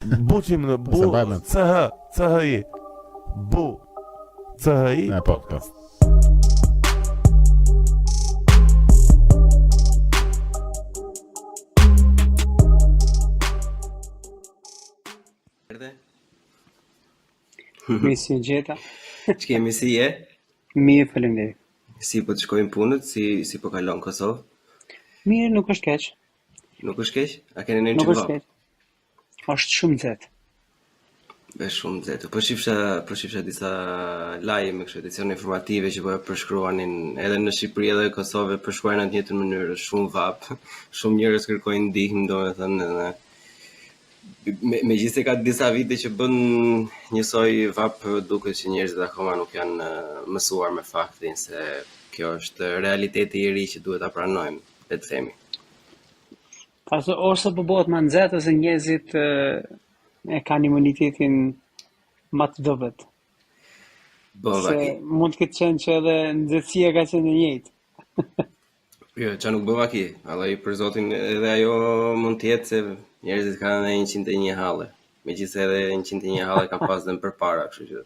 Buçi më bu CHI. Bu CHI podcast. Mi si gjeta? Që kemi si je? Mirë, faleminderit. Si po të shkojnë punët, si po kalon Kosovë? Mirë, nuk është keq. Nuk është keq? A keni në Nuk që është keq. Është shumë nxehtë. Është shumë nxehtë. Po shifsha disa lajme kështu edicione informative që po e përshkruanin edhe në Shqipëri edhe në Kosovë, përshkruajnë në të njëjtën mënyrë, shumë vap, shumë njerëz kërkojnë ndihmë, domethënë edhe megjithëse ka disa vite që bën njësoj vap, duket që njerëzit akoma nuk janë mësuar me faktin se kjo është realiteti i ri që duhet ta pranojmë, le të themi. Ose po bëhet më nxehtë ose njerëzit e kanë imunitetin më të dobët. Se mund të ketë qenë që edhe nxehtësia ka qenë e njëjtë. Jo, që nuk bëva ki, allaj për zotin edhe ajo mund tjetë se njerëzit kanë edhe 101 halle, megjithëse edhe 101 halle ka pas dhe më përpara, kështu që.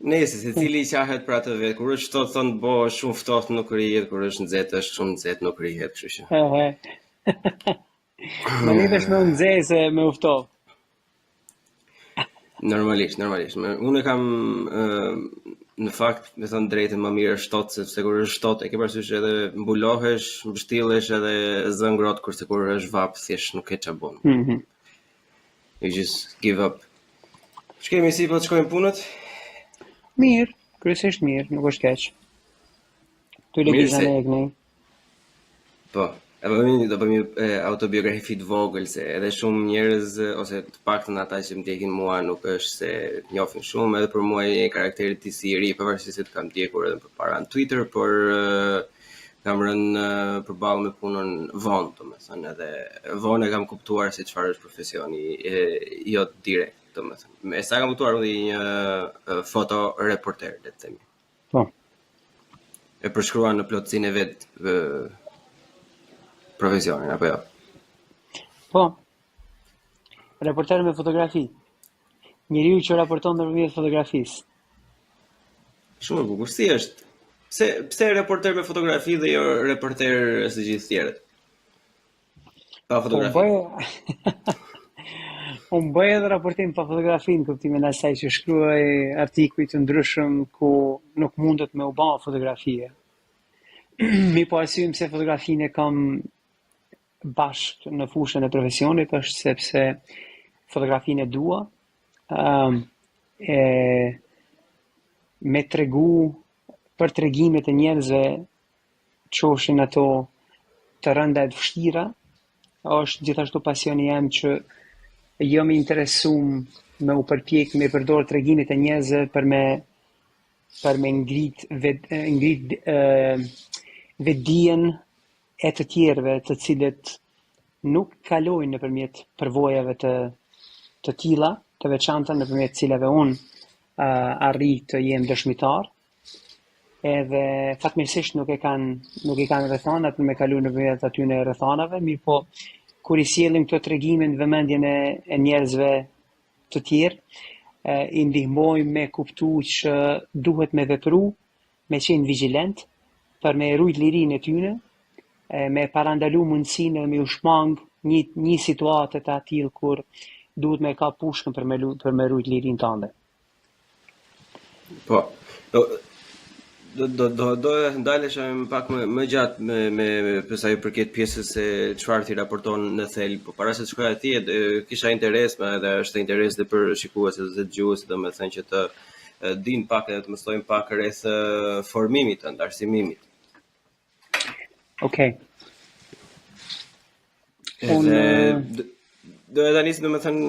Nëse se cili qahet për atë vetë, kur është ftohtë thonë bo shumë ftohtë nuk rihet, kur është nxehtë është shumë nxehtë nuk rihet, kështu që. Më nihesh me nxehtë se me ftohtë. Normalisht. Unë kam në fakt, me thënë drejtën, më mirë është shtotë, sepse kur është shtotë, e ke parasysh edhe mbulohesh, mbështillesh edhe zë ngrohtë, kurse kur është vap, thjesht nuk e ç'a bën. You just give up. Shkemi si po të shkojmë punët? Mirë, kryesisht mirë, nuk është keq. Tu legjiza ne ekni. Po. Do bëjmë autobiografi të vogël se edhe shumë njerëz ose të paktën ata që më ndjekin mua nuk është se njohin shumë, edhe për mua e karakteri i si i ri, pavarësisht se të kam ndjekur edhe përpara në Twitter, por kam rënë përballë me punën vonë, domethënë, edhe vonë e kam kuptuar se çfarë është profesioni, jo direkt, domethënë. Me sa kam kuptuar unë një fotoreporter, le të themi. Po. E përshkruan në plotësinë e vet profesionin, apo jo? Po. Reporter me fotografi. Njeriu që raporton nëpërmjet fotografisë. Shumë bukur. Si është? Pse reporter me fotografi dhe jo reporter së gjithë tjerët? Pa fotografi. Unë bëj edhe raportim pa fotografi në kuptimin e asaj që shkruaj artikuj të ndryshëm ku nuk mundet me u bë fotografie. Mi po arsyeim se fotografinë e kam bashkë në fushën e profesionit është sepse fotografinë e dua, me tregu për tregimet e njerëzve, qofshin ato të rënda e të vështira, është gjithashtu pasioni jam që jo më interesum me u përpjek me përdor tregimet e njerëzve për me ngrit vetdijen e të tjerëve të cilët nuk kalojnë nëpërmjet përvojave të tilla, të veçanta nëpërmjet cilave unë arri të jem dëshmitar, edhe fatmirësisht nuk i kanë rrethonat për me kalu nëpërmjet atyne rrethonave, mirë po kur i sjellim këto tregime në vëmendjen e njerëzve të tjerë, i ndihmojmë me kuptu që duhet me vepru, me qenë vigjilent, për me rujt lirinë e tyne, me parandalu mundësinë me u shmang një situatë të atill kur duhet me ka pushkën për me rujt lirinë tënde. Po. Do ndalesh pak më gjatë me sa i përket pjesës se çfarë ti raporton në thelb, po para se të shkoj atje, kisha interes, edhe është interes dhe për shikuesit dhe dëgjuesit, domethënë që të dinë pak edhe të mësojnë pak rreth formimit të arsimimit. Okej. Do e nis domethënë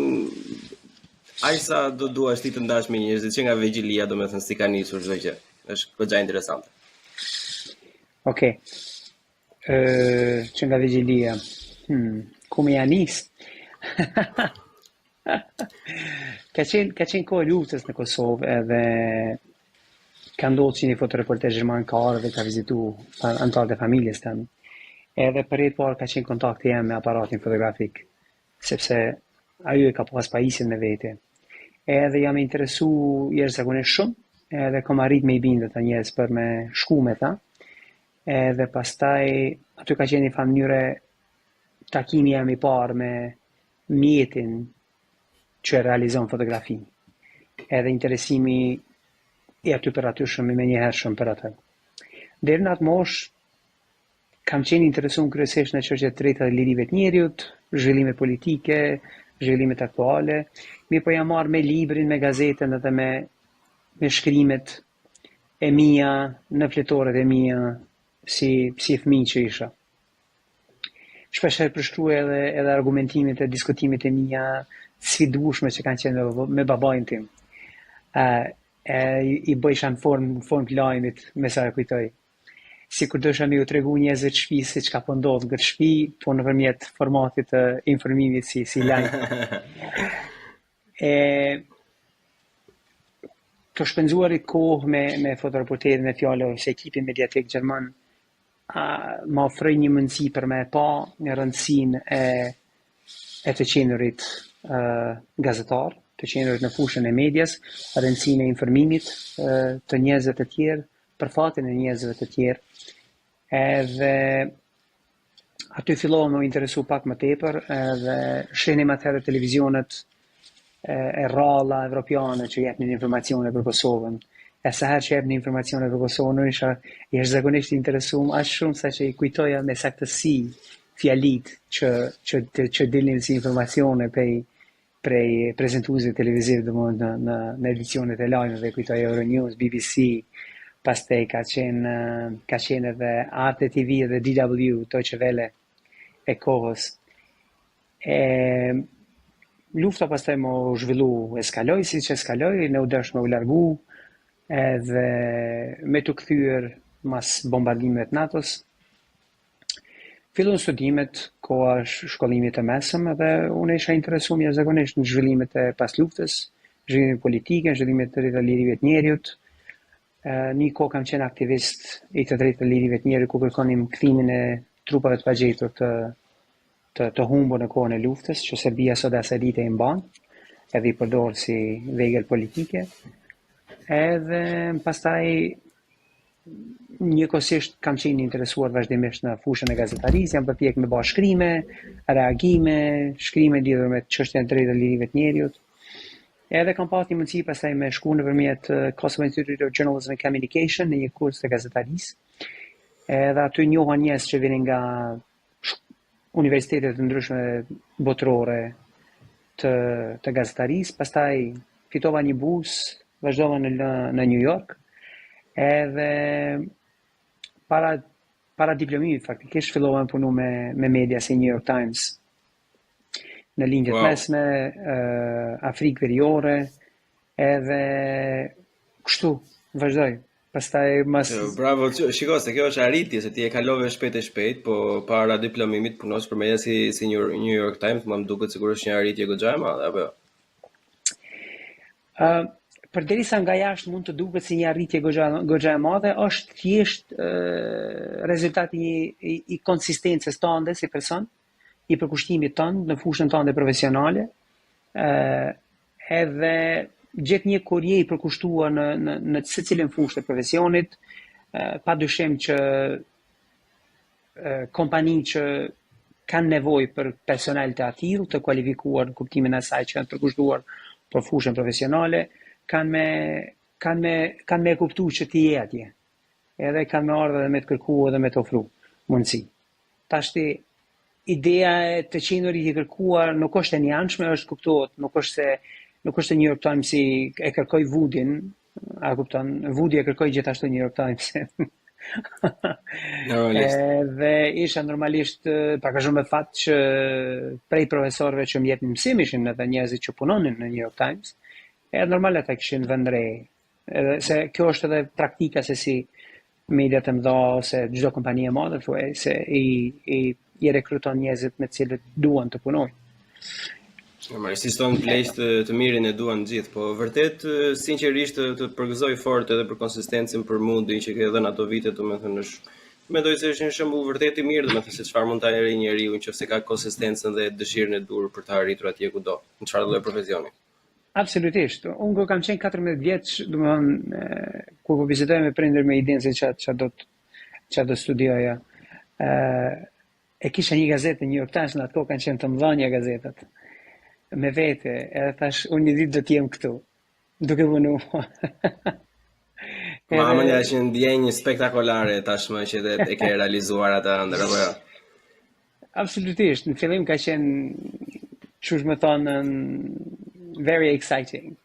aq sa do duash ti të ndash me njerëzit që nga vegjilia, domethënë si ka nisur çdo gjë. Është goxha interesante. Okej. Që nga vegjilia. Ku më janis? Ka qenë kohë luftës në Kosovë edhe ka ndodhur që një fotoreporter gjerman ka ardhur dhe ka vizitu antarët e familjes tëmë. Edhe për rreth parë ka qenë kontakti jam me aparatin fotografik, sepse ajo e ka pas pajisjen me vete. Edhe jam interesu jashtëzakonisht shumë, edhe kam arrit me I bindë të njerëz për me shku me ta. Edhe pastaj aty ka qenë një farë mënyre takimi jam I parë me mjetin që realizon fotografi. Edhe interesimi I aty për aty shumë me njëherë shumë për atë. Deri në atë mosh kam qenë interesuar kryesisht në çështjet të drejta të lirive të njerëzit, zhvillime politike, zhvillimet aktuale. Mirë po jam marrë me librin, me gazetën edhe me shkrimet e mia në fletoret e mia si fëmijë që isha. Shpesh përshkruaj edhe argumentimet e diskutimit e mia sfidueshme që kanë qenë me babain tim. I bëjsha në formë lajmit me sa e kujtoj. Si kur dësha me ju tregu njerëzve të shtëpisë se çka po ndodh në shtëpi, po nëpërmjet formatit të informimit si lajm. Të shpenzuarit kohë me fotoreporterin e fjalë ose ekipin mediatik gjerman ma ofroi një mundësi për me pa në rëndësinë e të qenurit gazetar, të qenurit në fushën e medias, rëndësinë e informimit të njerëzve të tjerë, për fatin e njerëzve të tjerë. Edhe aty fillova më interesu pak më tepër, edhe shenim atëherë televizionet e rralla evropiane që jepnin informacione për Kosovën. E sa herë që jepnin informacione për Kosovën, isha jashtëzakonisht interesuar aq shumë sa që I kujtoja me saktësi fjalit që dilnin si informacione prej prezentuesve televiziv në edicionet e lajmeve, kujtoj Euronews, BBC, pastaj ka qenë edhe Arte TV dhe DW, Deutsche Welle e kohës. Lufta pastaj më zhvillu eskaloi, siç eskaloi, ne u dashmë u largu, edhe me të kthyer mas bombardimeve të NATO-s. Fillon studimet, koha shkollimit të mesëm, edhe unë isha interesuar jashtëzakonisht në zhvillimet e pas luftës, zhvillimet politike, zhvillimet të drejta lirive të njerëzit. Një kohë kam qenë aktivist I të drejtë të lirive të njerëzit ku kërkonim kthimin e trupave të pagjetur të humbur në kohën e luftës, që Serbia sot asadite I mban, edhe I përdor si vegël politike. Edhe pastaj njëkohësisht kam qenë interesuar vazhdimisht në fushën e gazetarisë, jam përpjek me bërë shkrime, reagime, shkrime lidhur me çështjen e drejtë të lirive të njerëzit. Edhe kam pati mundësi pastaj me shku nëpërmjet Kosovo Institute of Journalism and Communication në një kurs të gazetarisë. Edhe aty njoha njerëz që vinin nga universitetet të ndryshme botërore të gazetarisë, pastaj fitova një bursë, vazhdova në New York. Edhe para diplomimit faktikisht fillova të punu me media si New York Times. Në lindjet mesme, Afrikë Veriore, edhe kështu, vazhdoj. Pastaj mas... Bravo, shiko, se kjo është arritje, se ti e kalove shpejt, po para diplomimit punosh për media si New York Times, më duket sikur është një arritje goxha e madhe, apo jo? Përderisa nga jashtë mund të duket si një arritje goxha e madhe, është thjesht rezultati I konsistencës tënde si person, I përkushtimit tënd në fushën tënde profesionale, edhe gjet një kurje I përkushtuar në secilën fushë të profesionit, padyshim që kompani që kanë nevojë për personel të atill, të kualifikuar në kuptimin e asaj që janë përkushtuar për fushën profesionale, kanë me kuptu që ti je atje. Edhe kanë me ardhur dhe me të kërkuar dhe me të ofru mundësi. Tashti ideja e të qenurit I kërkuar nuk është e njanshme, është kuptohet, nuk është se New York Times e kërkoi Vudin, a kupton, Vudi e kërkoi gjithashtu New York Times. Dhe isha normalisht pak a shumë me fat që prej profesorëve që më jepnin mësim ishin edhe njerëzit që punonin në New York Times, edhe normal ata kishin vend re. Edhe se kjo është edhe praktika se si mediat e mëdha ose çdo kompani e madhe thuaj se I rekruton njerëzit me të cilët duan të punojnë. Insiston pleqë të mirin e duan gjithë, po vërtet sinqerisht të përgëzoj fort edhe për konsistencën, për mundin që ke dhënë ato vite, domethënë është Mendoj se është një shembull vërtet i mirë, domethënë se çfarë mund ta arrijë njeriu nëse ka konsistencën dhe dëshirën e dur për të arritur atje ku do, në çfarë lloj profesioni. Absolutisht. Unë kur kam qenë 14 vjeç, domethënë kur po vizitoj me prindër me idenë se çfarë do studioja. E kisha një gazetë në New York Times, në ato kanë qenë të mëdha gazetat. Me vete, edhe thash unë një ditë do të jem këtu, duke punuar. Mama nga është një ndjenjë spektakolare tashmë që e ke realizuar atë ëndër apo jo? Absolutisht, në fillim ka qenë, çush më thonë, very exciting.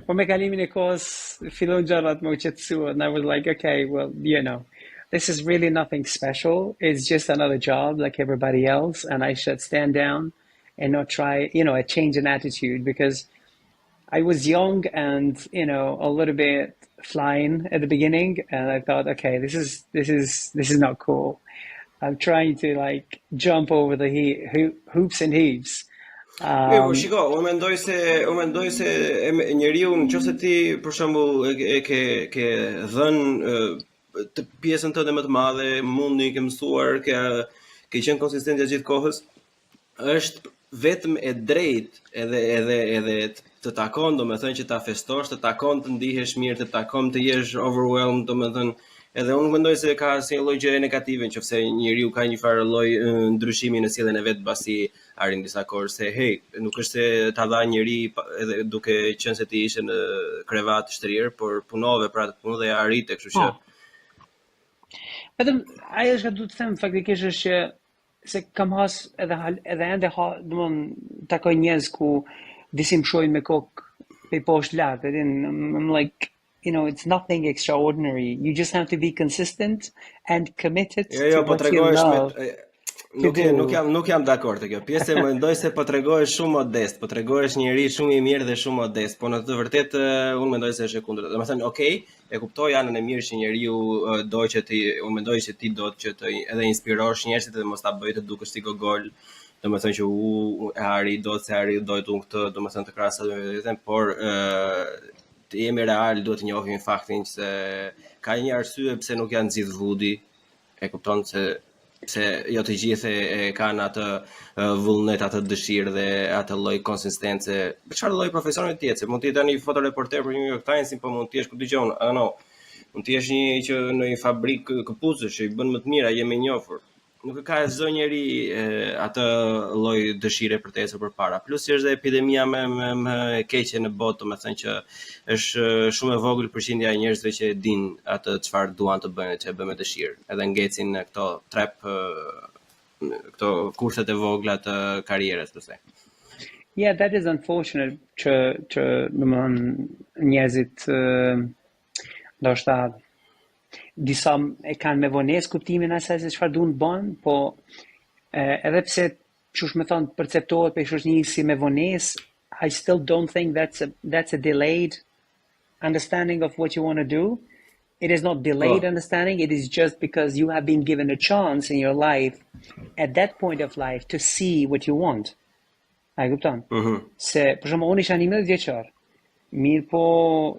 Po me kalimin e kohës, fillon gjërat më u qetësua, and I was like, okay, well, this is really nothing special. It's just another job like everybody else, and I should stand down and not try, a change in attitude, because I was young and, a little bit flying at the beginning, and I thought, okay, this is not cool. I'm trying to jump over the hoops and heaps. Shiko, unë mendoj se njeriu nëse ti për shembull e ke dhënë të pjesën tënde më të madhe, mundi ke mësuar, ke qenë konsistent gjatë gjithë kohës, është vetëm e drejtë edhe të takon, domethënë që ta festosh, të takon të ndihesh mirë, të takon të jesh overwhelmed, domethënë, edhe unë mendoj se ka si një lloj gjëje negative nëse njeriu ka një farë lloj ndryshimi në sjelljen e vet pasi arrin disa kohë se nuk është se ta dha njëri edhe duke qenë se ti ishe në krevat shtrirë, por punove për atë punë dhe arrite, kështu që Vetëm ajo që du të them faktikisht është që se kam has edhe ende domthon takoj njerëz ku disi më shohin me kokë pe poshtë lart, I'm like, it's nothing extraordinary. You just have to be consistent and committed to what you love. Nuk jam dakord te kjo. Pjesë mendoj se po tregohesh shumë modest, po tregohesh njëri shumë i mirë dhe shumë modest, po në të vërtetë unë mendoj se është e kundërta. Domethënë, okay, e kuptoj anën e mirë që njeriu do që ti, unë mendoj se ti do që të edhe inspirosh njerëzit dhe mos ta bëj të dukesh ti gogol. Domethënë që e arri dot unë këtë, domethënë të krahasoj me vetën, por të jemi real, duhet të njohim faktin se ka një arsye pse nuk janë nxit Vudi. E kupton se jo të gjithë e kanë atë vullnet, atë dëshirë dhe atë lloj konsistence. Çfarë lloj profesioni ti jetë? Mund të jetë një fotoreporter për New York Times, po mund të jesh ku dëgjon, mund të jesh një që në një fabrikë këpucësh që i bën më të mira, je më i njohur. Nuk e ka çdo njeri atë lloj dëshire për të ecur përpara. Plus që është dhe epidemia më e keqe në botë, domethënë që është shumë e vogël përqindja e njerëzve që dinë atë çfarë duan të bëjnë, që e bën me dëshirë. Edhe ngecin këto këto kurset e vogla të karrierës, po thënë. Yeah, that is unfortunate që domethënë njerëzit ndoshta disa e kanë me vonesë kuptimin asaj se çfarë duan të bëjnë, po edhe pse çush më thon perceptohet për shoqëni si me vonesë, I still don't think that's a delayed understanding of what you want to do. It is not delayed understanding, it is just because you have been given a chance in your life at that point of life to see what you want. A kupton? Se për shembull unë isha 11 vjeçar. Mirë po,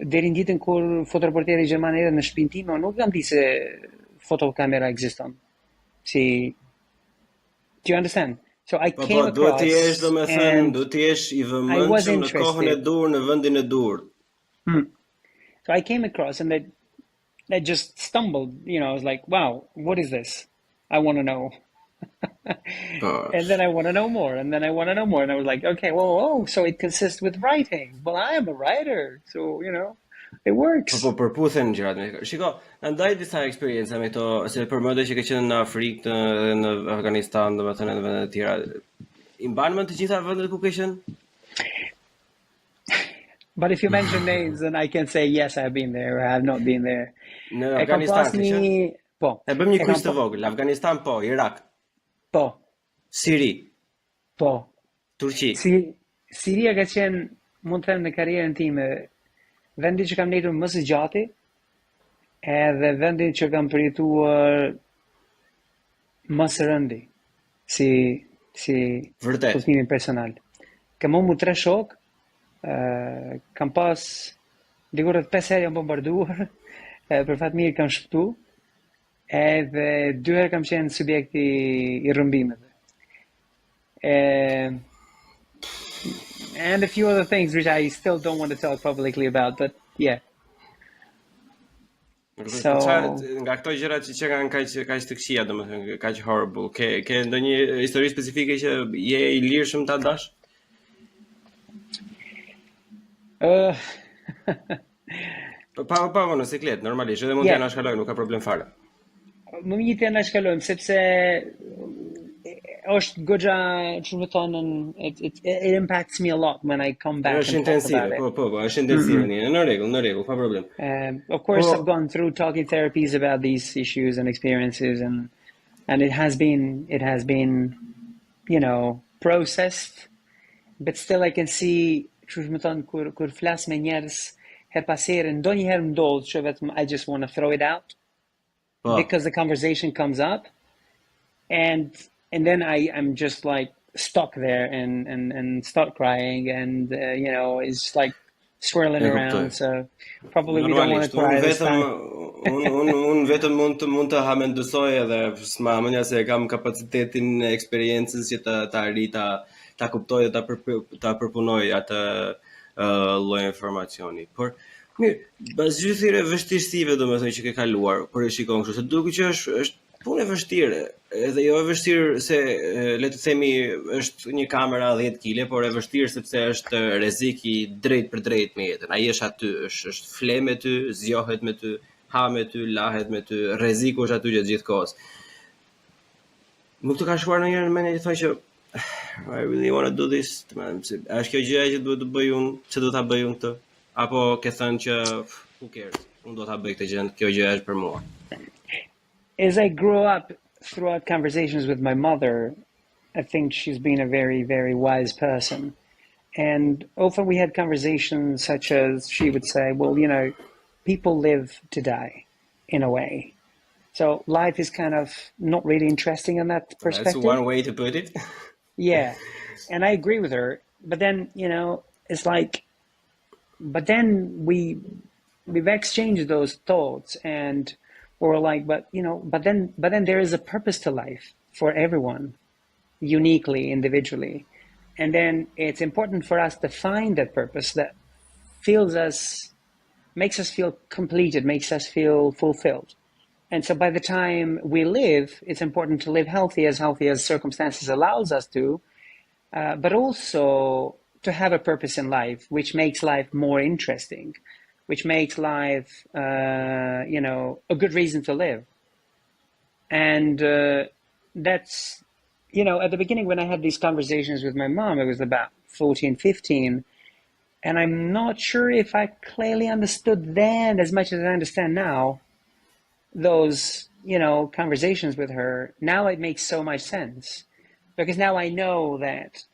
deri në ditën kur fotoreporteri gjerman erdhi në shtëpinë time, unë nuk kam di se fotokamera ekziston. Do you understand? So I came across. Duhet të jesh, domethënë, duhet të jesh i vëmendshëm në kohën e dur, në vendin e dur. So I came across and I just stumbled, I was like, wow, what is this? I want to know. And then I want to know more, and then I want to know more, and I was like, okay, whoa, so it consists with writing. Well, I am a writer, so it works. Po përputhen gjërat. Shiko, ndaj disa eksperjenca me to, se për mëdhe që ke qenë në Afrikë, në Afganistan, domethënë në vende të tjera. I mban mend të gjitha vendet ku ke qenë? But if you mention names, then I can say yes, I have been there, or I have not been there. Në Afganistan ke qenë? Po. E bëm një quiz të vogël. Afganistan po, Irak. Po. Siri. Po. Turqi. Siria ka qenë, mund të them në karrierën time, vendi që kam ndjetur më së gjati, edhe vendi që kam përjetuar më së rëndi, si kuptimin personal. Kam humbur 3 shok, kam pas diku rreth 5 herë jam bombarduar, për fat mirë kam shpëtu, Edhe dy herë kam qenë subjekti I rrëmbimeve. And a few other things which I still don't want to talk publicly about, but yeah. So, nga këto gjëra që kanë kaq të këqija, domethënë kaq horrible, ke ndonjë histori specifike që je I lirshëm ta dash? Pa në siklet, normalisht, edhe mund t'ja shkaloj, nuk ka problem fare. Më mirë t'ja shkalojmë, sepse është goxha, ç'më thonë, it impacts me a lot when I come back and talk about it. Po, është intensive, në rregull, pa problem. Of course, I've gone through talking therapies about these issues and experiences, and it has been, you know, processed, but still I can see, ç'më thonë, kur flas me njerëz her pasere, ndonjëherë ndodh që vetëm I just want to throw it out because the conversation comes up, and then I'm just like stuck there and start crying, and you know, it's like swirling around. So probably we don't want to cry this time. Unë vetëm mund të hamendësoj edhe s'mamënja se kam kapacitetin e eksperiencës që ta arrit ta kuptoj dhe ta përpunoj atë lloj informacioni. Por mirë, pas gjithëre vështirësive domethënë që ke kaluar, por e shikon kështu, se duket që është punë e vështirë, edhe jo e vështirë se le të themi është një kamera 10 kg, por e vështirë sepse është rrezik I drejt për drejt me jetën. Ai është aty, është fle me ty, zgjohet me ty, ha me ty, lahet me ty, rreziku është aty gjithë kohës. Nuk të ka shkuar ndonjëherë në mendje të thoj që I really want to do this, është kjo gjëja që duhet të bëj unë, që duhet ta bëj unë këtë, apo ke thënë që who cares, unë do ta bëj këtë gjë, kjo gjë është për mua. As I grew up throughout conversations with my mother, I think she's been a very, very wise person. And often we had conversations such as she would say, well, you know, people live to die in a way. So life is kind of not really interesting in that perspective. That's one way to put it. Yeah. And I agree with her. But then, you know, it's like, but then we've exchanged those thoughts, and or like, but you know, but then there is a purpose to life for everyone, uniquely, individually. And then it's important for us to find that purpose that makes us feel completed, makes us feel fulfilled. And so by the time we live, it's important to live healthy as circumstances allows us to, but also to have a purpose in life, which makes life more interesting, which makes life, you know, a good reason to live. And that's, you know, at the beginning when I had these conversations with my mom, it was about 14, 15, and I'm not sure if I clearly understood then as much as I understand now, those, you know, conversations with her. Now it makes so much sense, because now I know that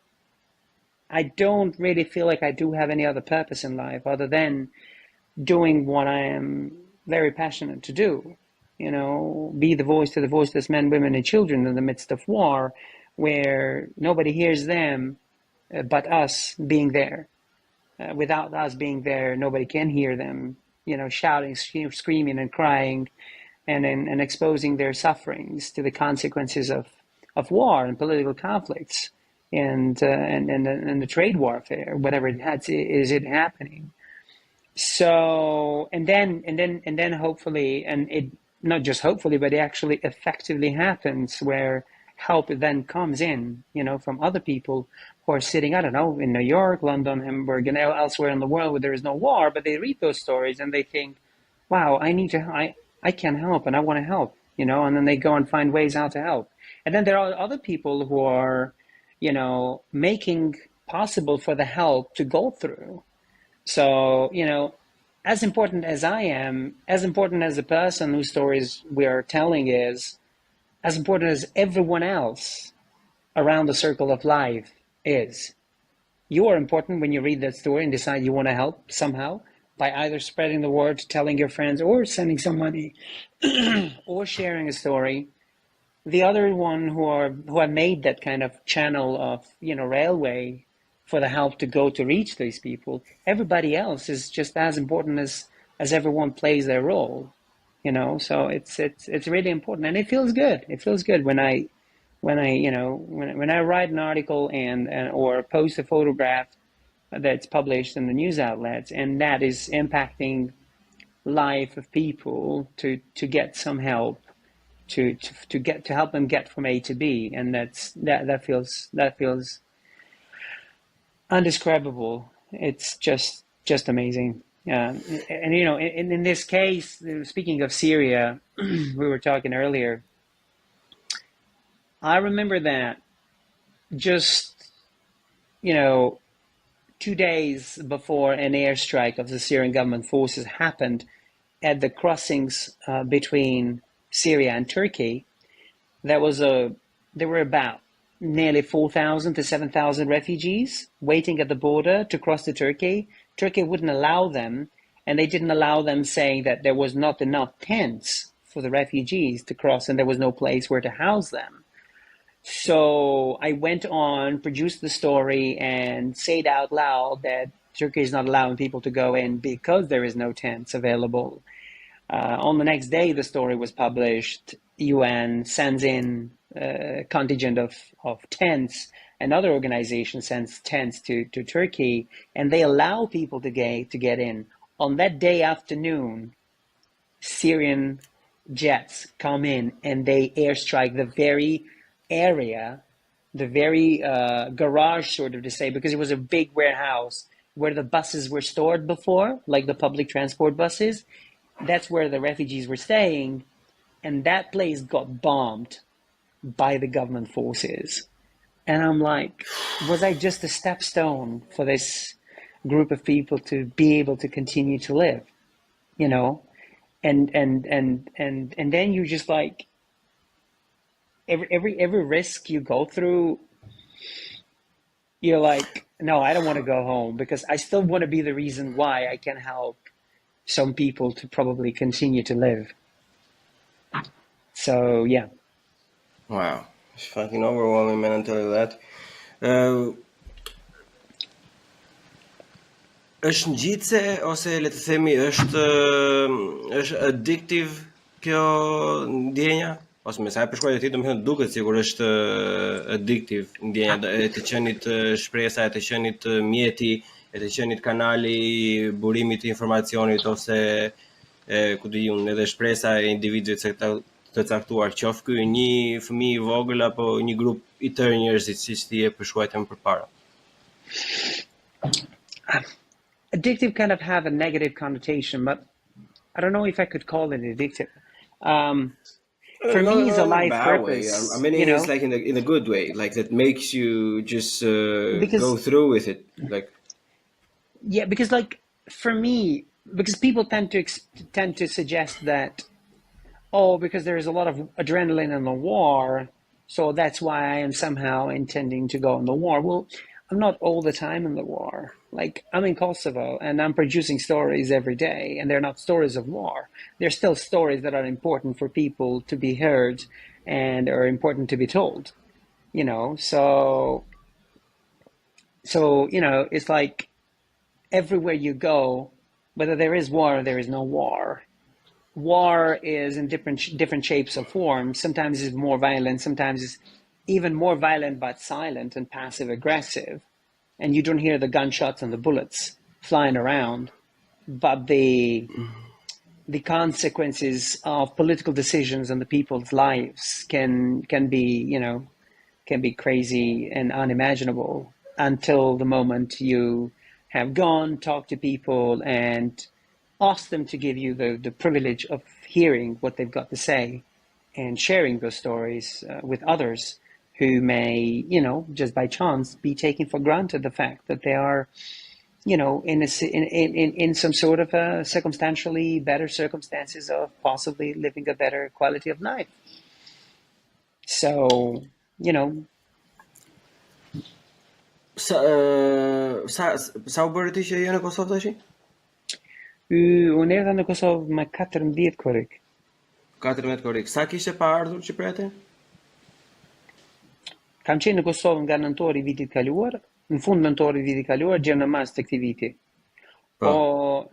I don't really feel like I do have any other purpose in life other than doing what I am very passionate to do, you know, be the voice to the voiceless men, women, and children in the midst of war, where nobody hears them but us being there. Without us being there, nobody can hear them, you know, shouting, screaming, and crying, and exposing their sufferings to the consequences of war and political conflicts and the trade warfare, whatever is it happening. So, and then hopefully, and it not just hopefully, but it actually effectively happens, where help then comes in, you know, from other people who are sitting, I don't know, in New York, London, Hamburg, and elsewhere in the world where there is no war, but they read those stories and they think, wow, I can help and I want to help, you know, and then they go and find ways how to help. And then there are other people who are, you know, making possible for the help to go through. So, you know, as important as I am, as important as the person whose stories we are telling is, as important as everyone else around the circle of life is. You are important when you read that story and decide you want to help somehow by either spreading the word, telling your friends, or sending some money, or sharing a story. The other one who have made that kind of channel of, you know, railway for the help to go to reach these people, everybody else is just as important as everyone plays their role, So it's really important, and it feels good. It feels good when I when I write an article and or post a photograph that's published in the news outlets, and that is impacting life of people to get some help, to help them get from A to B, and that feels undescribable. It's just amazing. And in this case, speaking of Syria, we were talking earlier. I remember that just 2 days before an airstrike of the Syrian government forces happened at the crossings between Syria and Turkey, there were about nearly 4,000 to 7,000 refugees waiting at the border to cross to Turkey. Turkey wouldn't allow them, and they didn't allow them, saying that there was not enough tents for the refugees to cross and there was no place where to house them. So I went on, produced the story, and said out loud that Turkey is not allowing people to go in because there is no tents available. On the next day, the story was published. UN sends in a contingent of tents, and other organizations sends tents to Turkey, and they allow people to get in. On that day afternoon, Syrian jets come in and they airstrike the very area, the very garage, sort of to say, because it was a big warehouse where the buses were stored before, like the public transport buses. That's where the refugees were staying, and that place got bombed by the government forces. And I'm like, was I just a stepstone for this group of people to be able to continue to live? And then you just like, every risk you go through, you're like, no, I don't want to go home, because I still want to be the reason why I can help some people to probably continue to live. So yeah. Wow, it's fucking overwhelming, man, I'll tell you that. Është ngjitse, ose le të themi është addictive kjo ndjenja? Ose me sa e përshkruaj ti, domethënë duket sikur është addictive ndjenja e të qenit shpresa, e të qenit mjeti, e të qenit kanali i burimit të informacionit, ose ku diun edhe shpresa e individëve të caktuar, qoftë ky një fëmijë i vogël apo një grup i tërë njerëzish, siç ti e përshkruajtë më përpara. Addictive kind of have a negative connotation, but I don't know if I could call it addictive. For me, it's a life purpose. I mean, it's like in a good way, like that makes you just go through with it, like. Yeah, because like for me, because people tend to suggest that, because there is a lot of adrenaline in the war, so that's why I am somehow intending to go in the war. Well, I'm not all the time in the war. Like, I'm in Kosovo and I'm producing stories every day, and they're not stories of war. They're still stories that are important for people to be heard and are important to be told, so it's like everywhere you go, whether there is war or there is no war, war is in different shapes or forms. Sometimes it's more violent, sometimes it's even more violent but silent and passive aggressive, and you don't hear the gunshots and the bullets flying around, but the consequences of political decisions on the people's lives can be crazy and unimaginable until the moment you have gone, talked to people, and asked them to give you the privilege of hearing what they've got to say and sharing those stories with others who may, just by chance be taking for granted the fact that they are, in some sort of circumstantially better circumstances of possibly living a better quality of life. So, Sa u bëri ti që je në Kosovë tash? Unë erdha në Kosovë me 14 korrik. 14 korrik. Sa kishe pa ardhur që prej atë? Kam qenë në Kosovë nga nëntori i vitit kaluar, në fund nëntori i vitit kaluar, gjë në mas të këtij viti. Po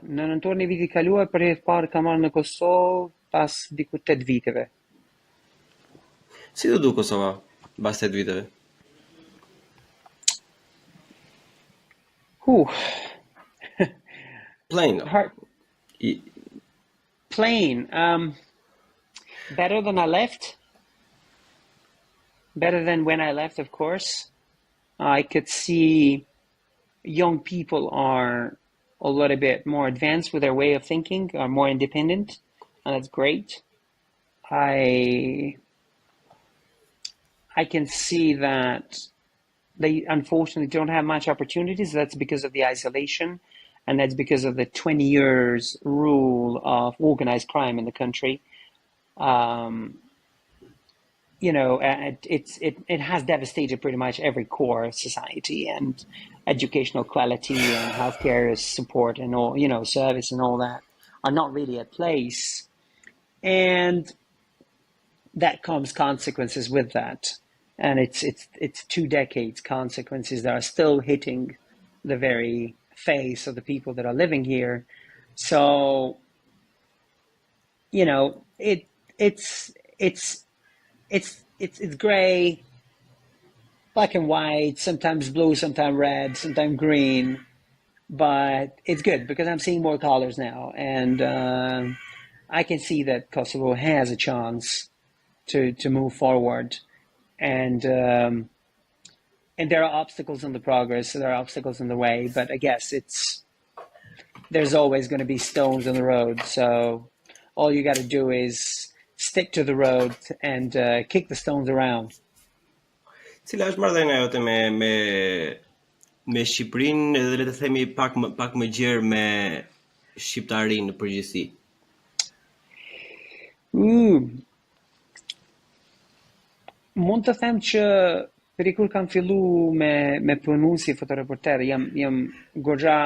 në nëntorin e vitit kaluar, për herë të parë kam marrë në Kosovë pas diku 8 viteve. Si do duk Kosova pas 8 viteve? Plain. Hard. Plain. Better than I left. Better than when I left, of course. I could see young people are a little bit more advanced with their way of thinking, are more independent, and that's great. I can see that they unfortunately don't have much opportunities. That's because of the isolation, and that's because of the 20 years rule of organized crime in the country. It has devastated pretty much every core of society, and educational quality and healthcare support and all, service and all that are not really at place. And that comes consequences with that. And it's 2 decades consequences that are still hitting the very face of the people that are living here. So, it's gray, black and white, sometimes blue, sometimes red, sometimes green, but it's good because I'm seeing more colors now, and I can see that Kosovo has a chance to move forward, and there are obstacles in the progress, there are obstacles in the way, but I guess there's always going to be stones in the road, so all you got to do is stick to the road and kick the stones around. Cila është marrëdhënia jote me Shqipërinë dhe le të themi pak më gjerë me shqiptarinë në përgjithësi? Mund të them që për kur kam fillu me punu si fotoreporter, jam goxha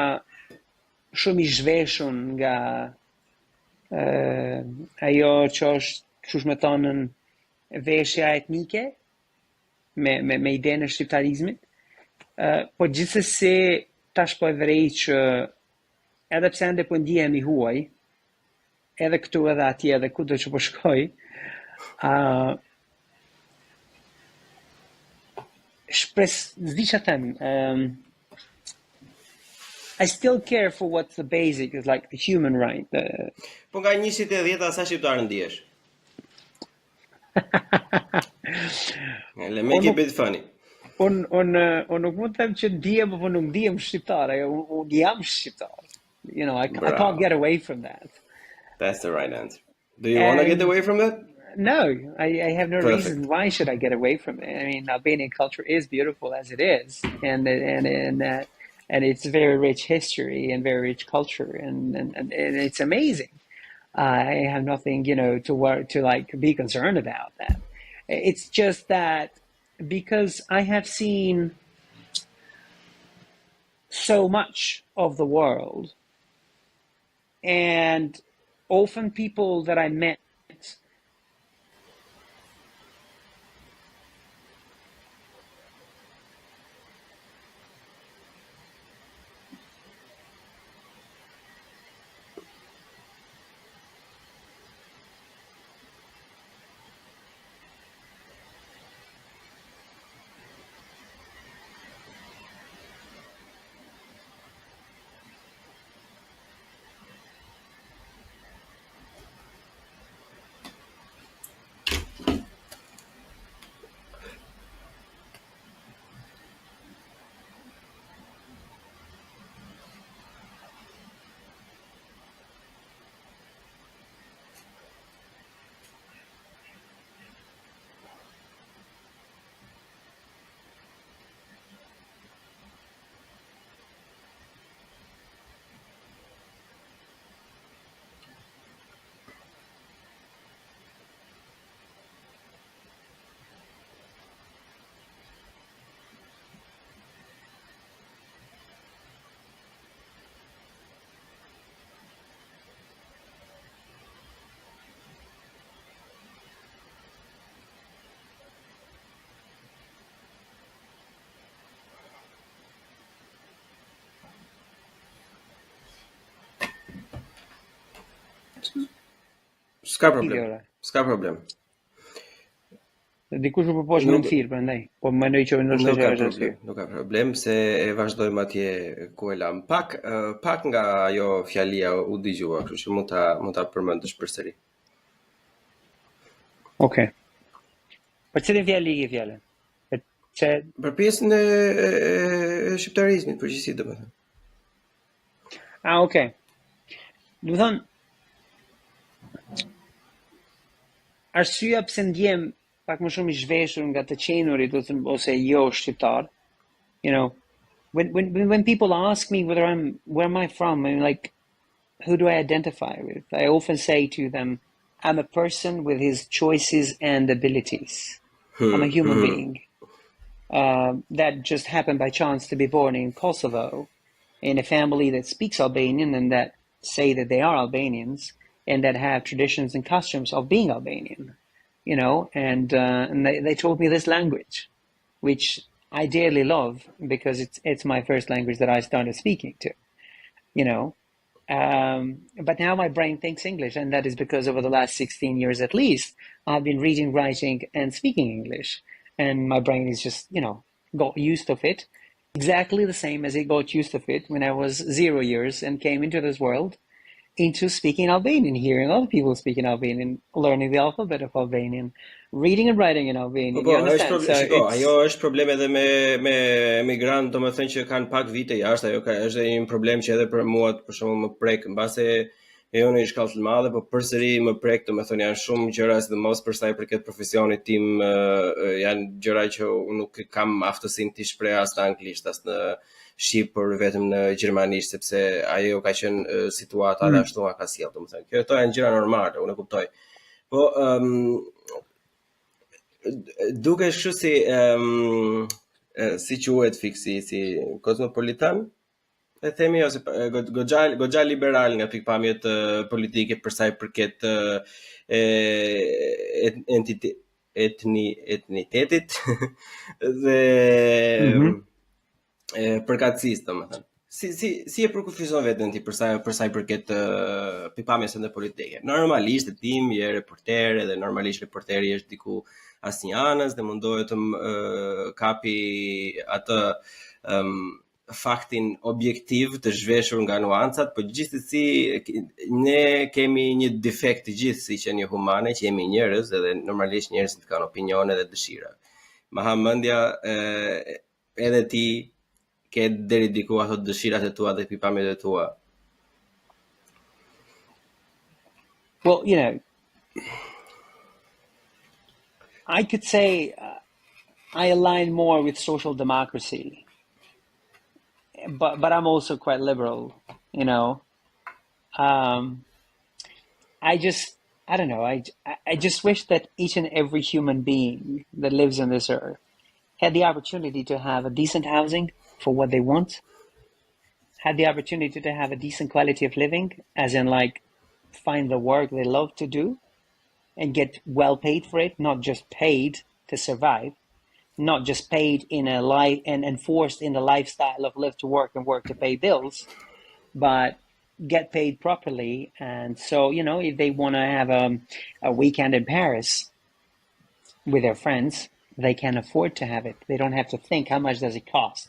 shumë i zhveshur nga ajo që është qush me thonën veshja etnike me idenë e shqiptarizmit. Po gjithsesi tash po e vërej që edhe pse ende po ndihem i huaj, edhe këtu edhe atje edhe kudo që po shkoj, s'di ç'a them. I still care for what's the basic, is like the human right. Po nga 1/10 sa shqiptar ndihesh? Let me keep it funny. Unë nuk mund të them që ndihem apo nuk ndihem shqiptar, unë jam shqiptar. I can't get away from that. That's the right answer. Do you want to get away from that? No, I have no reason why should I get away from it. I mean, Albanian culture is beautiful as it is, and it's very rich history and very rich culture, and it's amazing. I have nothing, to be concerned about that. It's just that because I have seen so much of the world, and often people that I met S'ka problem. S'ka problem. Dikush u përpoq me në firë, prandaj. Po mendoj që ndoshta është arsye. Nuk ka problem se e vazhdojmë atje ku e lam. Pak nga ajo fjalia u dëgjua, kështu që mund ta përmendësh përsëri. Okej. Për cilin fjali i fjalën? Për pjesën e shqiptarizmit, përgjithësi domethënë. Okay. Do të thonë, arsyeja pse ndjem pak më shumë I zhveshur nga të qenurit ose jo shqiptar, you know, when people ask me where am I from, I'm like, who do I identify with? I often say to them, I'm a person with his choices and abilities. I'm a human being. That just happened by chance to be born in Kosovo, in a family that speaks Albanian and that say that they are Albanians and that have traditions and customs of being Albanian, you know, and they taught me this language, which I dearly love because it's my first language that I started speaking to, you know. But now my brain thinks English, and that is because over the last 16 years at least, I've been reading, writing, and speaking English. And my brain is just, you know, got used of it, exactly the same as it got used of it when I was 0 years and came into this world, into speaking Albanian, hearing other people speaking Albanian, learning the alphabet of Albanian, reading and writing in Albanian. You understand? Ajo është problem edhe me emigrant, domethënë që kanë pak vite jashtë, ajo është një problem që edhe për mua për shembull më prek, mbase e unë një shkallë të madhe, po përsëri më prek, domethënë janë shumë gjëra, sidomos për sa I përket profesionit tim, janë gjëra që unë nuk kam aftësinë të shpreh as në anglisht, as në shqip, por vetëm në gjermanisht, sepse ajo ka qenë situata dhe ashtu ka sjell, domethënë. Këto janë gjëra normale, unë e kuptoj. Po duke kështu si quhet fiksi, si kozmopolitan, e themi ose goxha liberal nga pikpamjet politike për sa I përket etnitetit dhe përkatësisë, domethënë. Si e përkufizon veten ti për sa I përket pikpamjes së politike? Normalisht tim je reporter dhe normalisht reporteri është diku asnjë anës dhe mundohet të kapi atë faktin objektiv të zhveshur nga nuancat, por gjithsesi ne kemi një defekt të gjithë si qenie humane, që jemi njerëz edhe normalisht njerëzit kanë opinione dhe dëshira. Ma ha mendja edhe ti ke deri diku ato dëshirat e tua dhe pikpamjet e tua. Well, you know, I could say I align more with social democracy. But I'm also quite liberal, you know. I don't know. I just wish that each and every human being that lives on this earth had the opportunity to have a decent housing for what they want, had the opportunity to have a decent quality of living, as in like find the work they love to do and get well paid for it, not just paid to survive, not just paid in a life and enforced in the lifestyle of live to work and work to pay bills, but get paid properly. And so, you know, if they want to have a weekend in Paris with their friends, they can afford to have it. They don't have to think how much does it cost.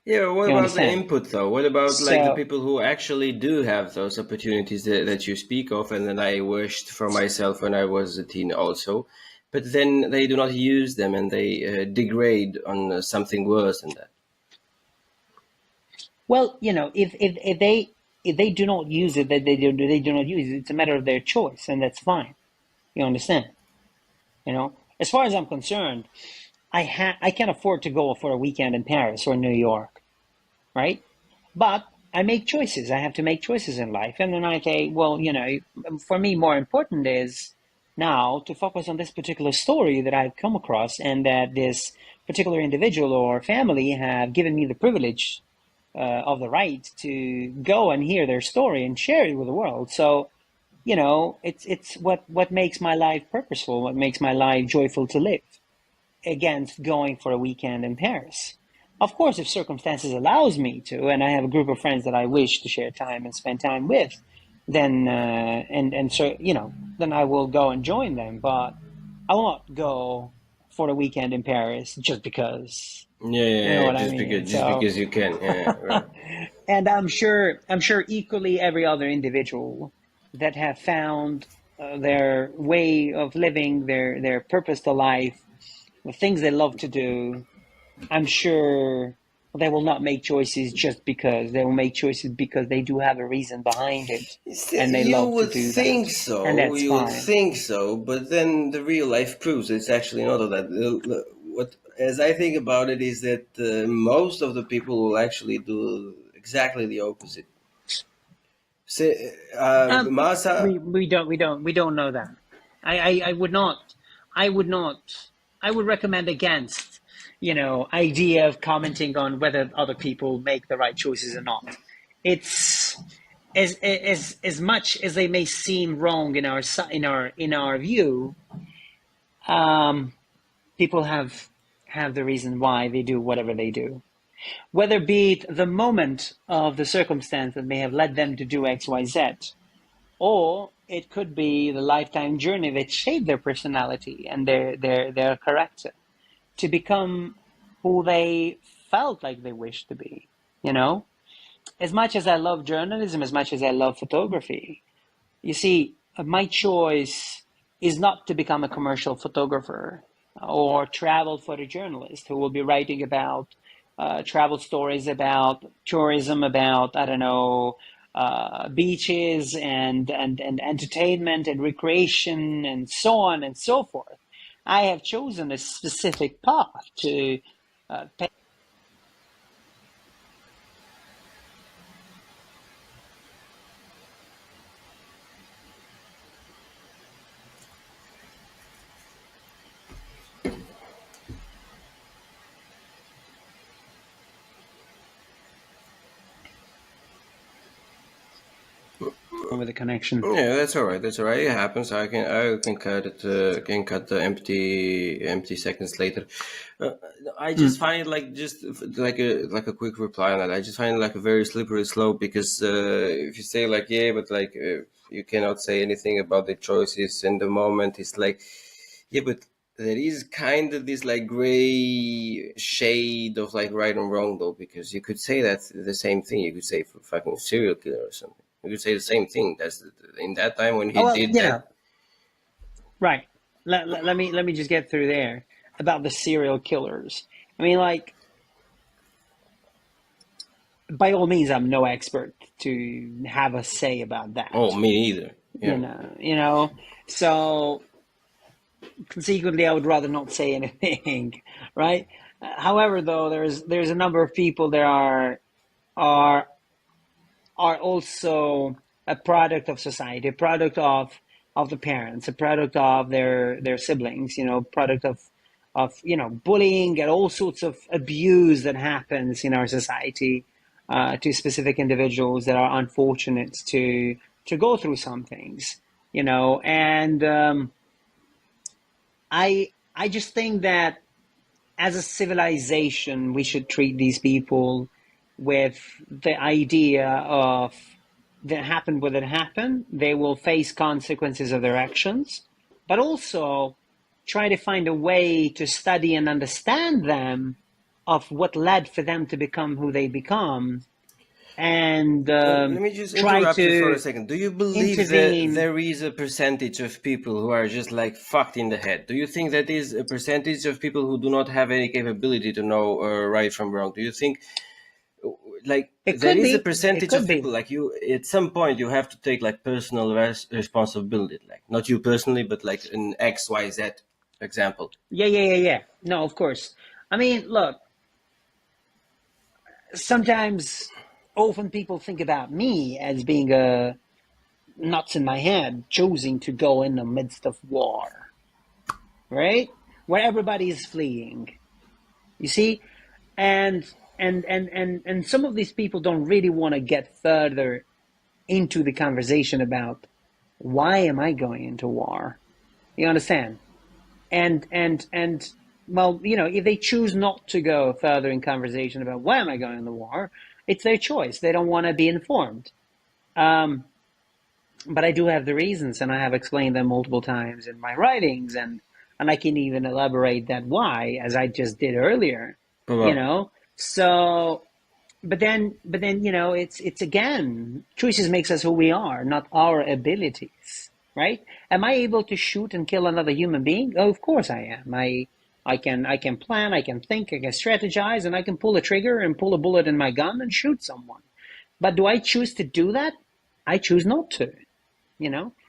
Yeah, what about the input though? What about like the people who actually do have those opportunities that you speak of and that I wished for myself when I was a teen also? But then they do not use them and they degrade on something worse than that. Well, you know, if they do not use it, they do not use it. It's a matter of their choice, and that's fine. You understand? You know, as far as I'm concerned, I can afford to go for a weekend in Paris or New York, right? But I make choices. I have to make choices in life, and then I say, well, you know, for me, more important is now to focus on this particular story that I've come across and that this particular individual or family have given me the privilege of the right to go and hear their story and share it with the world. So, you know, it's what makes my life purposeful, what makes my life joyful to live, against going for a weekend in Paris. Of course, if circumstances allows me to, and I have a group of friends that I wish to share time and spend time with, and so, then I will go and join them, but I will not go for the weekend in Paris just because. Yeah, You know yeah, what I just mean? because you can. Yeah, right. And I'm sure equally every other individual that have found their way of living, their purpose to life, the things they love to do, I'm sure they will not make choices just because. They will make choices because they do have a reason behind it, and they You love to would do that, think and so. that's You would fine. think so, but then the real life proves it's actually not of that. What, as I think about it, is that most of the people will actually do exactly the opposite. Say, Um, Masa. we don't know that. I would not. I would not. I would recommend against, idea of commenting on whether other people make the right choices or not. It's as much as they may seem wrong in our view. Um, People have the reason why they do whatever they do, whether be it the moment of the circumstance that may have led them to do X, Y, Z, or it could be the lifetime journey that shaped their personality and their character to become who they felt like they wished to be. You know, as much as I love journalism, as much as I love photography, you see, my choice is not to become a commercial photographer or travel photojournalist who will be writing about travel stories about tourism, about, I don't know, beaches and entertainment and recreation and so on and so forth. I have chosen a specific path to pay. With the connection. Yeah, that's all right. That's all right. It happens. I can cut it. Can cut the empty seconds later. Uh, I just find it like just like a quick reply on that. I just find it like a very slippery slope because if you say like yeah, but like you cannot say anything about the choices in the moment. It's like yeah, but there is kind of this like gray shade of like right and wrong though, because you could say that the same thing. You could say for fucking serial killer or something. You could say the same thing. That's in that time when Oh, he well, did that. right. Let me just get through there about the serial killers. I mean, like, by all means, I'm no expert to have a say about Oh, that. me either. You Yeah. know, you know. So consequently, I would rather not say anything, right? However, though, there's a number of people that are are also a product of society, a product of the parents, a product of their siblings, product of bullying and all sorts of abuse that happens in our society to specific individuals that are unfortunate to go through some things, and I just think that as a civilization, we should treat these people with the idea of that happened what it happened. They will face consequences of their actions, but also try to find a way to study and understand them of what led for them to become who they become, and Let me just try interrupt you for a to second. Do you believe that intervene. there is a percentage of people who are just like fucked in the head? Do you think that is a percentage of people who do not have any capability to know right from wrong? Do you think like It there could is a be. It percentage could of be. people like you at some point you have to take like personal responsibility, like not you personally, but like an XYZ example. Yeah, yeah, yeah, yeah. No, of course. I mean, look, sometimes often people think about me as being a nuts in my head choosing to go in the midst of war, right, where everybody is fleeing, you see, and some of these people don't really want to get further into the conversation about why am I going into war, you understand, and well, if they choose not to go further in conversation about why am I going to the war, it's their choice. They don't want to be informed. Um, but I do have the reasons, and I have explained them multiple times in my writings, and I can even elaborate that why, as I just did earlier. You Well, know, so but then it's again, choices makes us who we are, not our abilities, right? Am I able to shoot and kill another human being? Oh, of course I am. I can plan, I can think, I can strategize, and I can pull a trigger and pull a bullet in my gun and shoot someone. But do I choose to do that? I choose not to.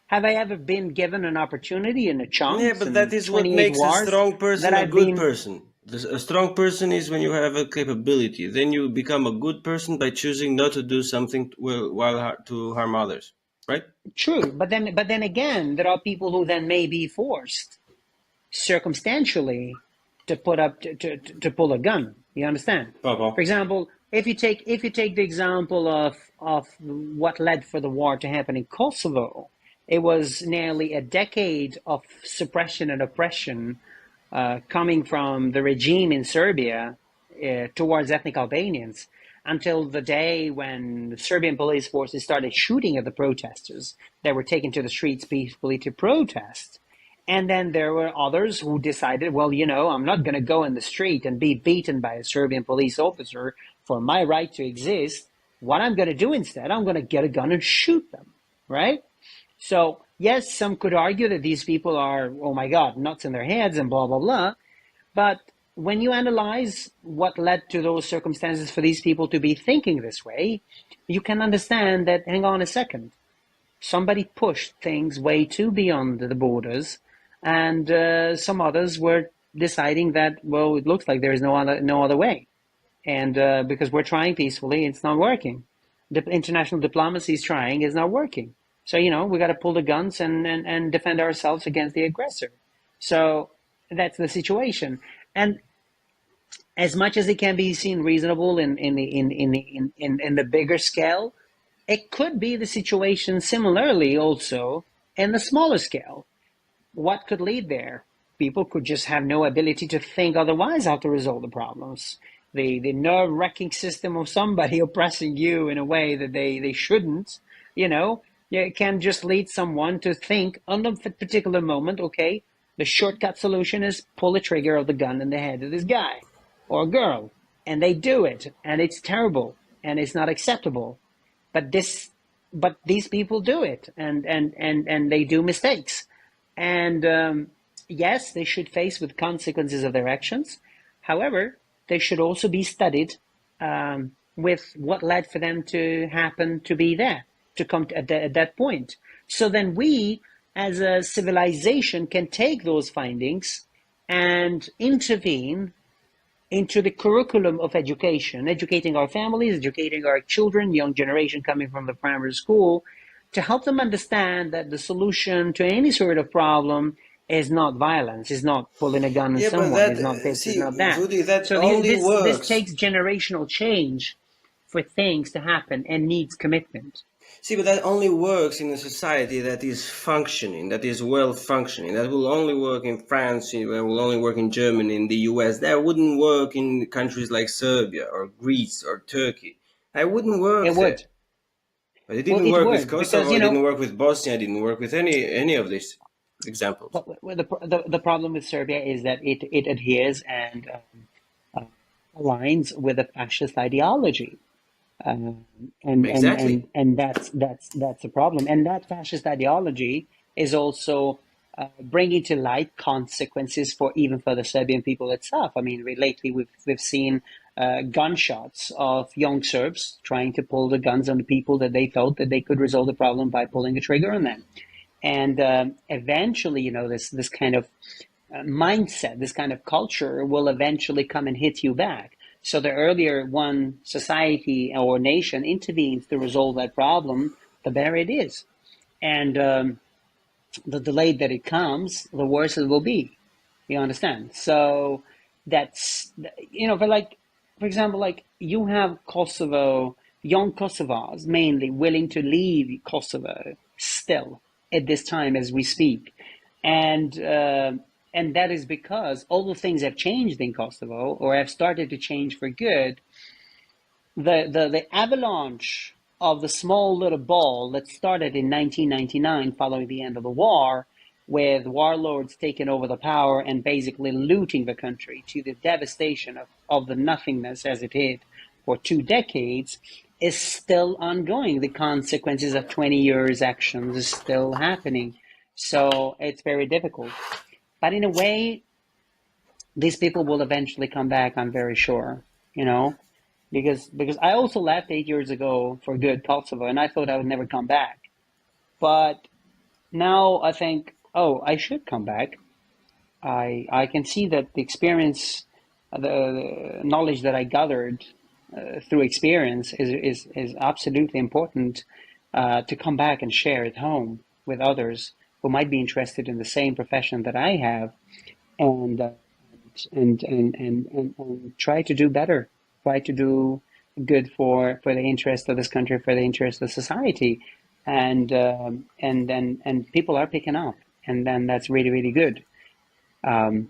Have I ever been given an opportunity and a yeah, chance but that in is what 28 makes a wars strong that person a I've good been? person. A strong person is when you have a capability. Then you become a good person by choosing not to do something to harm others, right? True, but then again, there are people who then may be forced circumstantially to pull a gun. You understand? For Papa. example, if you take the example of what led for the war to happen in Kosovo, it was nearly a decade of suppression and oppression coming from the regime in Serbia towards ethnic Albanians, until the day when the Serbian police forces started shooting at the protesters that were taken to the streets peacefully to protest. And then there were others who decided, well, I'm not going to go in the street and be beaten by a Serbian police officer for my right to exist. What I'm going to do instead, I'm going to get a gun and shoot them, right? So, yes, some could argue that these people are, oh my God, nuts in their heads and blah, blah, blah. But when you analyze what led to those circumstances for these people to be thinking this way, you can understand that, hang on a second, somebody pushed things way too beyond the borders, and some others were deciding that, well, it looks like there is no other way. And because we're trying peacefully, it's not working. International diplomacy is trying, it's not working. So, we got to pull the guns and defend ourselves against the aggressor. So that's the situation. And as much as it can be seen reasonable in the bigger scale, it could be the situation similarly also in the smaller scale. What could lead there? People could just have no ability to think otherwise how to resolve the problems. The nerve-wracking system of somebody oppressing you in a way that they shouldn't, it can just lead someone to think on a particular moment, okay, the shortcut solution is pull the trigger of the gun in the head of this guy or girl. And they do it, and it's terrible, and it's not acceptable. But these people do it, and they do mistakes. And yes, they should face with consequences of their actions. However, they should also be studied with what led for them to happen to be there, to come at that point. So then we, as a civilization, can take those findings and intervene into the curriculum of education, educating our families, educating our children, young generation coming from the primary school, to help them understand that the solution to any sort of problem is not violence, is not pulling a gun on Yeah, but someone, is not this, is see, not that. Vudi, that So only this works. takes generational change for things to happen and needs commitment. See, but that only works in a society that is functioning, that is well functioning. That will only work in France, that will only work in Germany, in the US. That wouldn't work in countries like Serbia or Greece or Turkey. That wouldn't work It there. would. But it Well, didn't it work with would, because, Kosovo, it didn't work with Bosnia, it didn't work with any of these examples. well, the problem with Serbia is that it adheres and aligns with a fascist ideology. Exactly. And that's a problem. And that fascist ideology is also bringing to light consequences for the Serbian people itself. I mean, lately we've seen gunshots of young Serbs trying to pull the guns on the people that they thought that they could resolve the problem by pulling a trigger on them. And eventually, this kind of mindset, this kind of culture will eventually come and hit you back. So the earlier one society or nation intervenes to resolve that problem, the better it is. And the delayed that it comes, the worse it will be. You understand? So that's, for example, you have Kosovo, young Kosovars mainly willing to leave Kosovo still at this time as we speak. And that is because although things have changed in Kosovo or have started to change for good, the avalanche of the small little ball that started in 1999 following the end of the war, with warlords taking over the power and basically looting the country, to the devastation of the nothingness as it is for 2 decades, is still ongoing. The consequences of 20 years' actions is still happening. So it's very difficult. But in a way, these people will eventually come back, I'm very sure, because I also left 8 years ago for good Kosovo, and I thought I would never come back. But now I think, I should come back. I can see that the experience, the knowledge that I gathered through experience is absolutely important to come back and share at home with others who might be interested in the same profession that I have, and try to do better, try to do good for the interest of this country, for the interest of society, and people are picking up, and then that's really, really good. And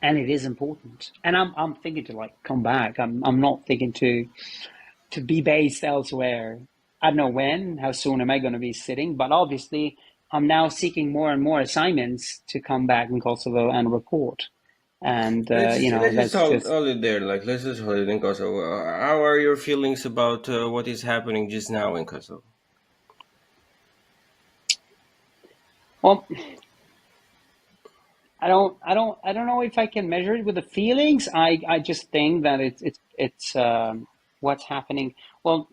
it is important. And I'm thinking to come back. I'm not thinking to be based elsewhere. I don't know when, how soon am I going to be sitting, but obviously I'm now seeking more and more assignments to come back in Kosovo and report. And let's just hold it there. Let's just hold it in Kosovo. How are your feelings about what is happening just now in Kosovo? Well, I don't know if I can measure it with the feelings. I just think that it's what's happening. Well,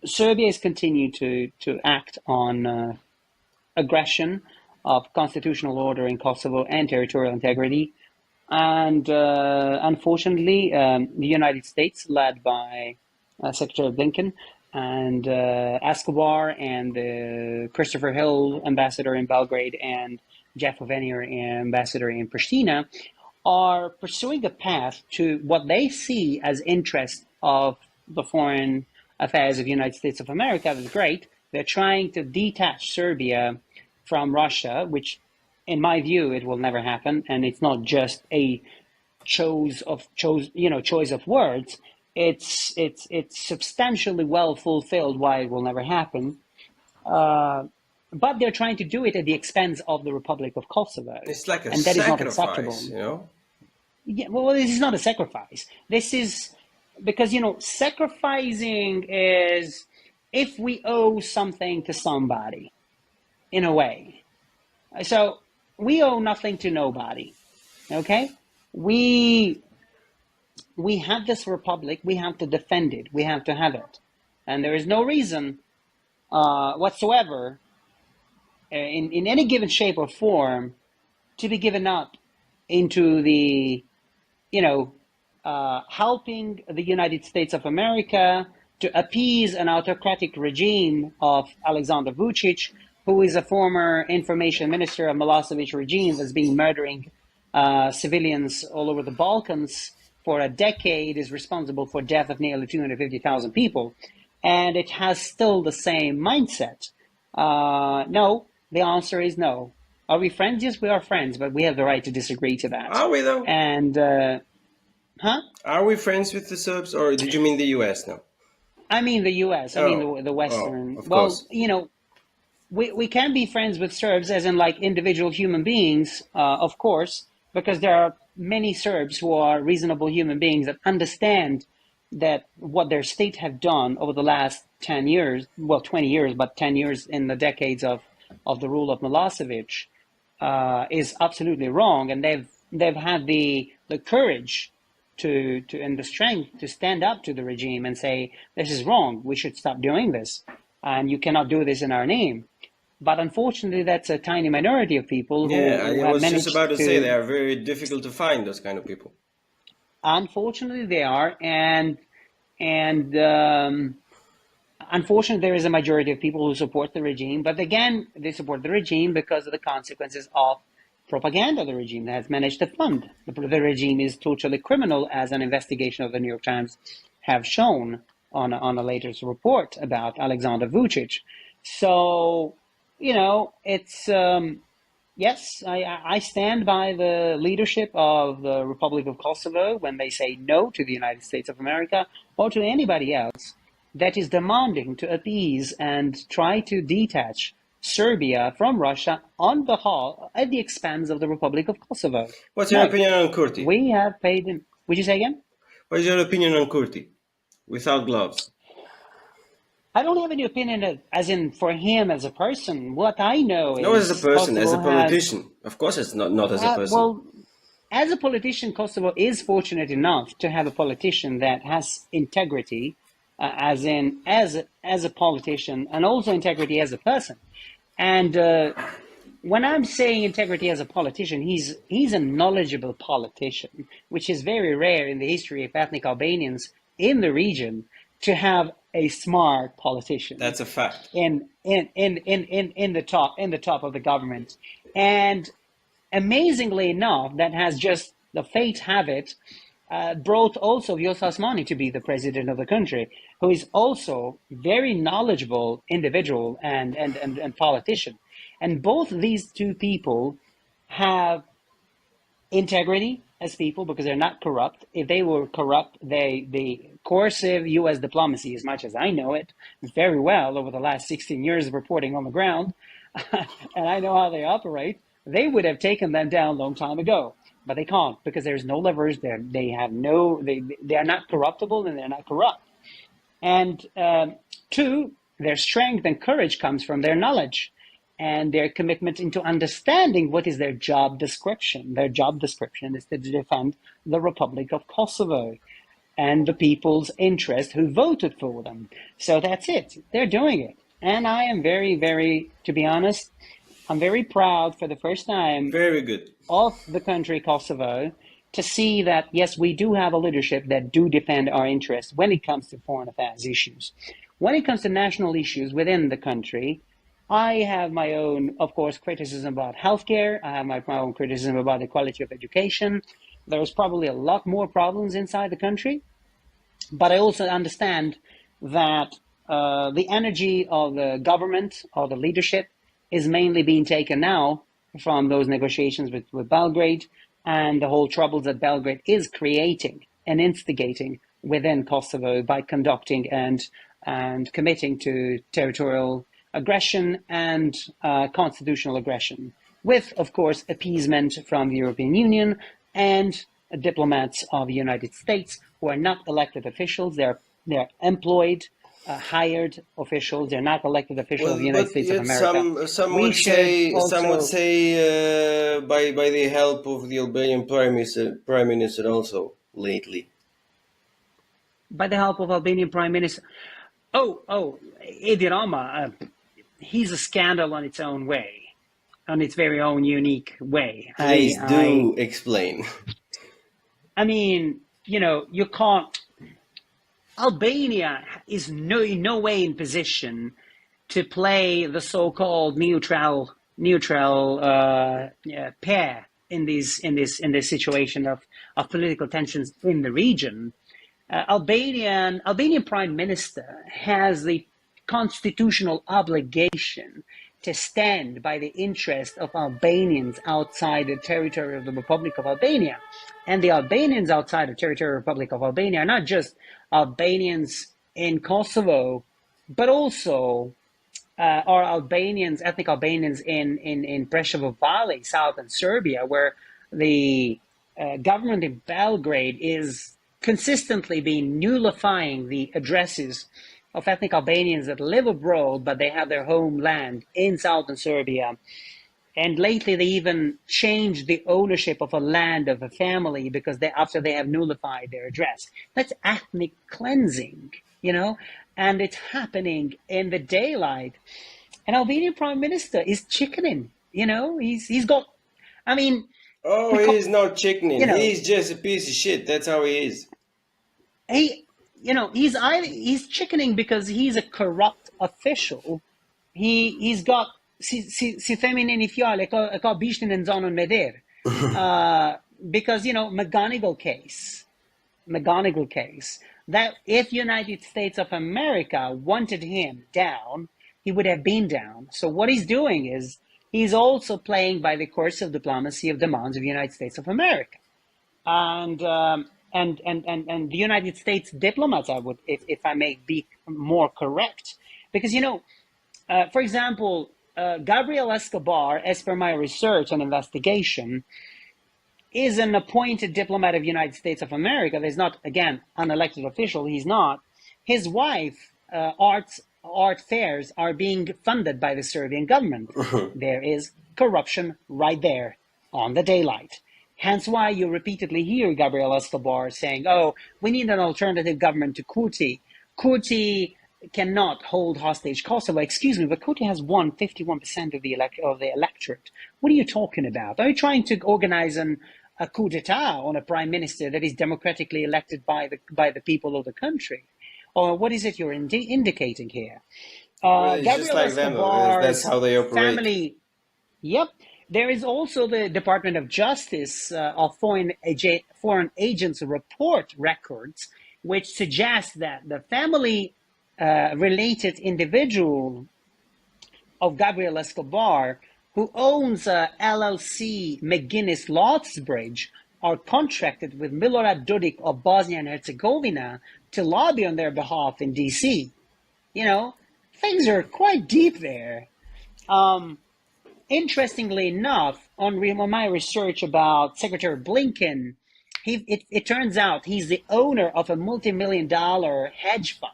Serbia has continued to act on aggression of constitutional order in Kosovo and territorial integrity. And unfortunately, the United States, led by Secretary Blinken and Escobar and Christopher Hill, ambassador in Belgrade, and Jeff Ovenier, ambassador in Pristina, are pursuing a path to what they see as interest of the foreign affairs of the United States of America. That's great. They're trying to detach Serbia from Russia, which, in my view, it will never happen. And it's not just a choice of words. It's substantially well fulfilled why it will never happen. But they're trying to do it at the expense of the Republic of Kosovo. It's like a and that sacrifice, is not acceptable. Yeah, well, this is not a sacrifice. This is because, sacrificing is if we owe something to somebody, in a way. So we owe nothing to nobody, okay? We have this republic, we have to defend it, we have to have it. And there is no reason whatsoever in any given shape or form to be given up into the, helping the United States of America to appease an autocratic regime of Alexander Vucic, who is a former information minister of Milosevic regime that's been murdering civilians all over the Balkans for a decade, is responsible for death of nearly 250,000 people. And it has still the same mindset. No, the answer is no. Are we friends? Yes, we are friends, but we have the right to disagree to that. Are we, though? And, Are we friends with the Serbs, or did you mean the U.S. now? I mean the U.S. I mean the Western. Of course. We can be friends with Serbs as in individual human beings, of course, because there are many Serbs who are reasonable human beings that understand that what their state have done over the last 10 years, well, 20 years, but 10 years in the decades of the rule of Milosevic is absolutely wrong. And they've had the courage and the strength to stand up to the regime and say, this is wrong, we should stop doing this, and you cannot do this in our name. But unfortunately, that's a tiny minority of people who I was just about to say they are very difficult to find, those kind of people. Unfortunately, they are, and unfortunately, there is a majority of people who support the regime. But again, they support the regime because of the consequences of propaganda the regime has managed to fund. The regime is totally criminal, as an investigation of the New York Times have shown on a latest report about Alexander Vucic. So, it's yes, I stand by the leadership of the Republic of Kosovo when they say no to the United States of America or to anybody else that is demanding to appease and try to detach Serbia from Russia at the expense of the Republic of Kosovo. What's your opinion on Kurti? We have paid him. Would you say again? What is your opinion on Kurti? Without gloves. I don't have any opinion as in for him as a person. What I know is... No, as a person, Kosovo as a politician. Of course it's not as a person. Well, as a politician, Kosovo is fortunate enough to have a politician that has integrity, as a politician, and also integrity as a person. And when I'm saying integrity as a politician, he's a knowledgeable politician, which is very rare in the history of ethnic Albanians in the region to have a smart politician. That's a fact. In the top of the government. And amazingly enough, that has just, the fate have it, brought also Vjosa Osmani to be the president of the country, who is also very knowledgeable individual and politician. And both these two people have integrity as people because they're not corrupt. If they were corrupt, the coercive U.S. diplomacy, as much as I know it very well over the last 16 years of reporting on the ground, and I know how they operate, they would have taken them down a long time ago. But they can't because there's no levers. They are not corruptible and they're not corrupt. And two, their strength and courage comes from their knowledge and their commitment into understanding what is their job description. Their job description is to defend the Republic of Kosovo and the people's interest who voted for them. So that's it. They're doing it. And I am very, very, to be honest, I'm very proud for the first time very good of the country Kosovo to see that, yes, we do have a leadership that do defend our interests when it comes to foreign affairs issues. When it comes to national issues within the country, I have my own, of course, criticism about healthcare. I have my own criticism about the quality of education. There's probably a lot more problems inside the country. But I also understand that the energy of the government or the leadership is mainly being taken now from those negotiations with Belgrade and the whole troubles that Belgrade is creating and instigating within Kosovo by conducting and committing to territorial aggression and constitutional aggression, with, of course, appeasement from the European Union and diplomats of the United States who are not elected officials. They're employed, hired officials. They're not elected officials of the United States of America. Some would say by the help of the Albanian prime minister also lately. By the help of Albanian prime minister. Oh, Edi Rama, he's a scandal on its own way, on its very own unique way. Please do explain. I mean, you can't. Albania is in no way in position to play the so-called neutral pair in this situation of political tensions in the region. Albanian prime minister has the constitutional obligation to stand by the interest of Albanians outside the territory of the Republic of Albania. And the Albanians outside the territory of the Republic of Albania are not just Albanians in Kosovo, but also are Albanians, ethnic Albanians in Preševo Valley, southern Serbia, where the government in Belgrade is consistently been nullifying the addresses of ethnic Albanians that live abroad, but they have their homeland in southern Serbia. And lately, they even changed the ownership of a land of a family because after they have nullified their address. That's ethnic cleansing, and it's happening in the daylight. And Albanian prime minister is chickening, he's got, I mean. Oh, he's not chickening. He's just a piece of shit. That's how he is. He's chickening because he's a corrupt official. He's got. Si themi në një fjalë, e ka bishtin në zonën me derë. Because, McGonigal case, that if United States of America wanted him down, he would have been down. So what he's doing is he's also playing by the course of diplomacy of demands of the United States of America. And the United States diplomats, if I may be more correct. Because, for example, Gabriel Escobar, as per my research and investigation, is an appointed diplomat of the United States of America. There's not, again, an elected official. He's not. His wife, art fairs are being funded by the Serbian government. There is corruption right there on the daylight. Hence why you repeatedly hear Gabriel Escobar saying, oh, we need an alternative government to Kurti. Kurti cannot hold hostage Kosovo. Excuse me, but Kurti has won 51% of the electorate. What are you talking about? Are you trying to organize a coup d'etat on a prime minister that is democratically elected by the people of the country? Or what is it you're indicating here? Well, it's Gabriel just like Escobar's them. That's how they operate. Family. Yep. There is also the Department of Justice of Foreign Agents Report records, which suggest that the family related individual of Gabriel Escobar, who owns LLC McGuinness Lotsbridge, are contracted with Milorad Dodik of Bosnia and Herzegovina to lobby on their behalf in DC. Things are quite deep there. Interestingly enough, on my research about Secretary Blinken, it turns out he's the owner of a multi-million-dollar hedge fund.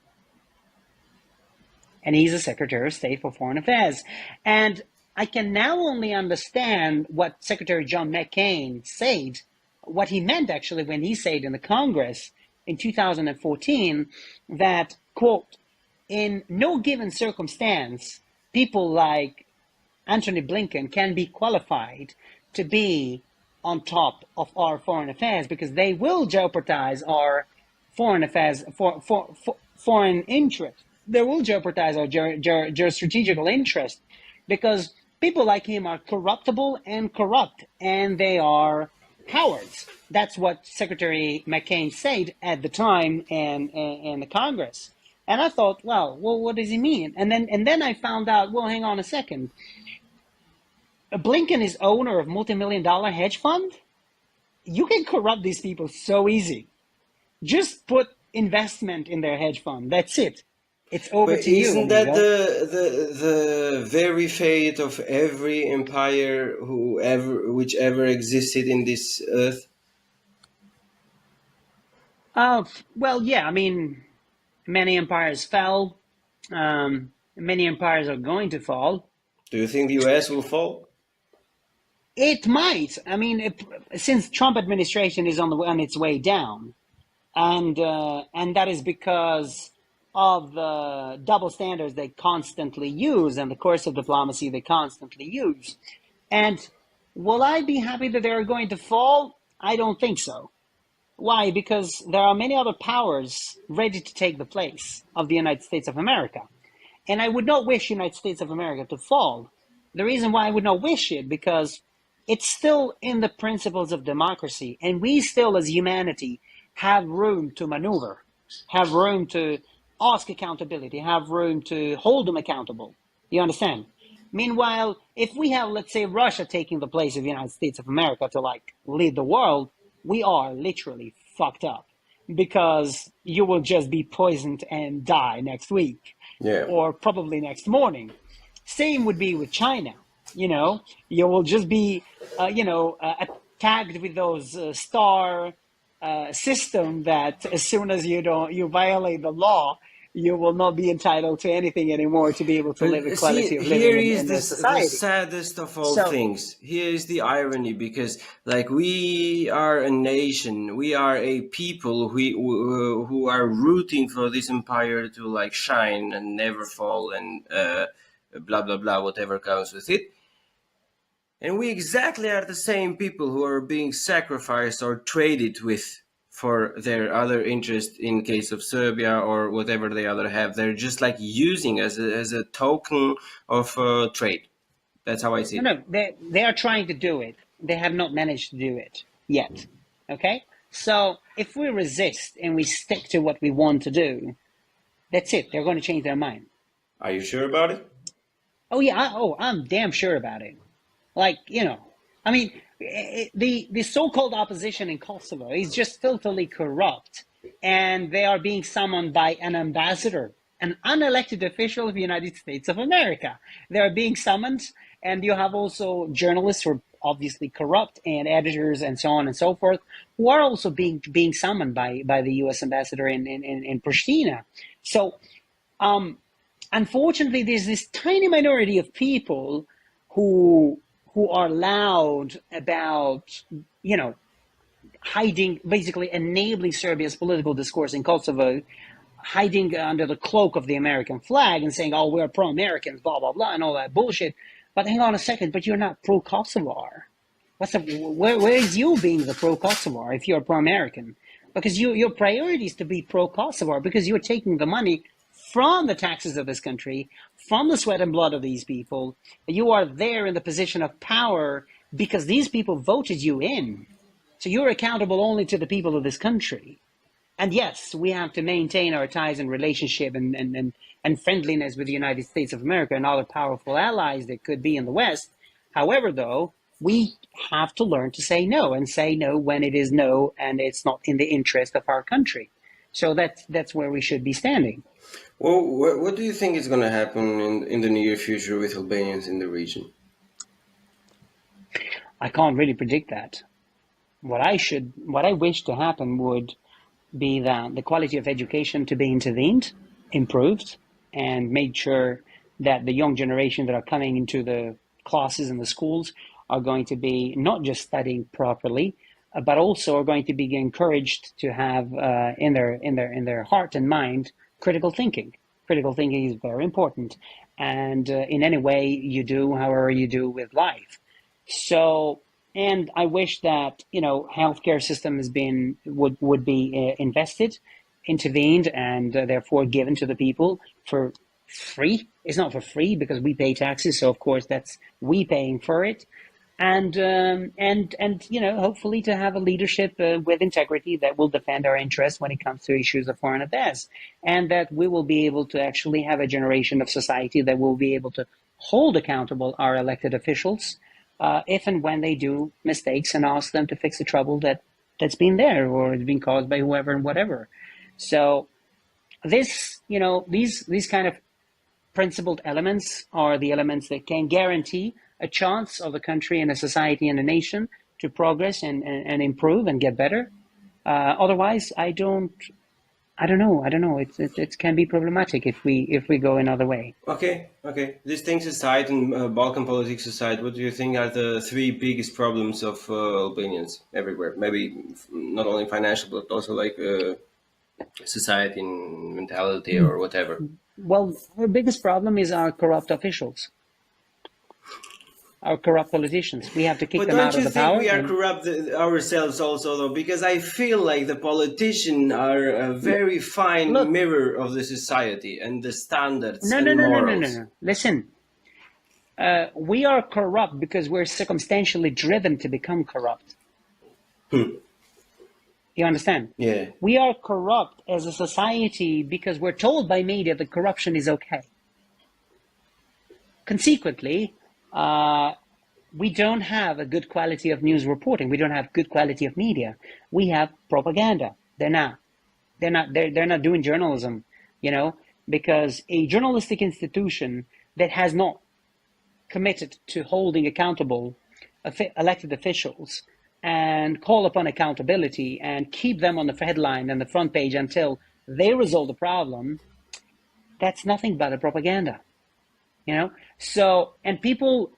And he's a Secretary of State for Foreign Affairs. And I can now only understand what Secretary John McCain said, what he meant actually when he said in the Congress in 2014 that, quote, in no given circumstance, people like Antony Blinken can be qualified to be on top of our foreign affairs because they will jeopardize our foreign affairs, foreign interest. They will jeopardize our geostrategical interest because people like him are corruptible and corrupt, and they are cowards. That's what Secretary McCain said at the time in the Congress. And I thought, well, what does he mean? And then I found out, well, hang on a second. Blinken is owner of multi-million-dollar hedge fund. You can corrupt these people so easy. Just put investment in their hedge fund. That's it. It's over to you. Isn't that the very fate of every empire which ever existed in this earth? Well, yeah. I mean, many empires fell. Many empires are going to fall. Do you think the US will fall? It might. I mean, since Trump administration is on its way down, and that is because of the double standards they constantly use and the course of diplomacy they constantly use. And will I be happy that they're going to fall? I don't think so. Why? Because there are many other powers ready to take the place of the United States of America. And I would not wish United States of America to fall. The reason why I would not wish it, because it's still in the principles of democracy, and we still as humanity have room to maneuver, have room to ask accountability, have room to hold them accountable. You understand? Meanwhile, if we have, let's say, Russia taking the place of the United States of America to lead the world, we are literally fucked up, because you will just be poisoned and die next week, or probably next morning. Same would be with China. You will just be, attacked with those star system that as soon as you violate the law, you will not be entitled to anything anymore to be able to live the quality of living here in is society. The saddest of all things. Here is the irony, because we are a nation, we are a people who are rooting for this empire to shine and never fall and blah blah blah, whatever comes with it. And we exactly are the same people who are being sacrificed or traded with for their other interest in case of Serbia or whatever they other have. They're just using as a token of trade. That's how I see it. No, they are trying to do it. They have not managed to do it yet. Okay? So if we resist and we stick to what we want to do, that's it. They're going to change their mind. Are you sure about it? Oh, yeah. I'm damn sure about it. I mean, the so-called opposition in Kosovo is just filthily corrupt, and they are being summoned by an ambassador an unelected official of the United States of America. They are being summoned, and you have also journalists who are obviously corrupt, and editors and so on and so forth, who are also being summoned by the U.S. ambassador in Pristina. So unfortunately, there's this tiny minority of people who are loud about, hiding, basically enabling Serbia's political discourse in Kosovo, hiding under the cloak of the American flag and saying, oh, we're pro-Americans, blah, blah, blah, and all that bullshit. But hang on a second, but you're not pro-Kosovar. Where is you being the pro-Kosovar if you're pro-American? Because your priority is to be pro-Kosovar, because you're taking the money from the taxes of this country, from the sweat and blood of these people. You are there in the position of power because these people voted you in. So you're accountable only to the people of this country. And yes, we have to maintain our ties and relationship and friendliness with the United States of America and other powerful allies that could be in the West. However, though, we have to learn to say no, and say no when it is no and it's not in the interest of our country. So that's where we should be standing. Well, what do you think is going to happen in the near future with Albanians in the region? I can't really predict that. What I wish to happen would be that the quality of education to be intervened, improved, and made sure that the young generation that are coming into the classes in the schools are going to be not just studying properly, but also are going to be encouraged to have in their heart and mind critical thinking. Critical thinking is very important, and in any way you do, however you do with life. So, and I wish that healthcare system would be invested, intervened, and therefore given to the people for free. It's not for free because we pay taxes, so of course that's we paying for it. And hopefully to have a leadership with integrity that will defend our interests when it comes to issues of foreign affairs, and that we will be able to actually have a generation of society that will be able to hold accountable our elected officials if and when they do mistakes, and ask them to fix the trouble that's been there or has been caused by whoever and whatever. So these kind of principled elements are the elements that can guarantee a chance of a country and a society and a nation to progress and improve and get better. Otherwise, I don't know. It can be problematic if we go another way. Okay. These things aside, and Balkan politics aside, what do you think are the three biggest problems of Albanians everywhere? Maybe not only financial, but also like society and mentality or whatever. Well, our biggest problem is our corrupt officials. Our corrupt politicians. We have to kick them out of the power. But don't you think we are corrupt ourselves also, though? Because I feel like the politicians are a very fine mirror of the society and the standards and morals. No. Listen, we are corrupt because we're circumstantially driven to become corrupt. You understand? Yeah. We are corrupt as a society because we're told by media that corruption is okay. Consequently, we don't have a good quality of news reporting. We don't have good quality of media. We have propaganda. They're not doing journalism, because a journalistic institution that has not committed to holding accountable elected officials and call upon accountability and keep them on the headline and the front page until they resolve the problem, that's nothing but a propaganda. So, and people,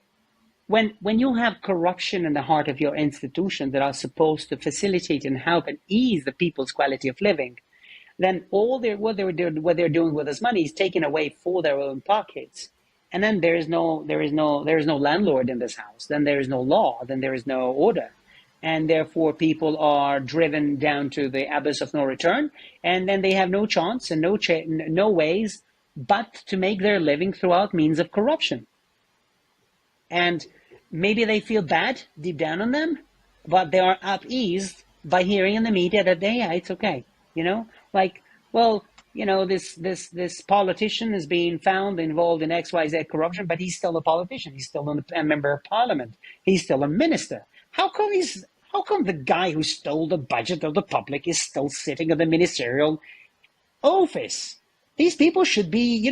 when you have corruption in the heart of your institution that are supposed to facilitate and help and ease the people's quality of living, then what they're doing with this money is taken away for their own pockets. And then there is no landlord in this house. Then there is no law. Then there is no order. And therefore people are driven down to the abyss of no return. And then they have no chance and no ways but to make their living throughout means of corruption. And maybe they feel bad deep down on them, but they are appeased by hearing in the media that it's okay. This politician is being found involved in XYZ corruption, but he's still a politician. He's still a member of parliament. He's still a minister. How come the guy who stole the budget of the public is still sitting in the ministerial office? these people should be,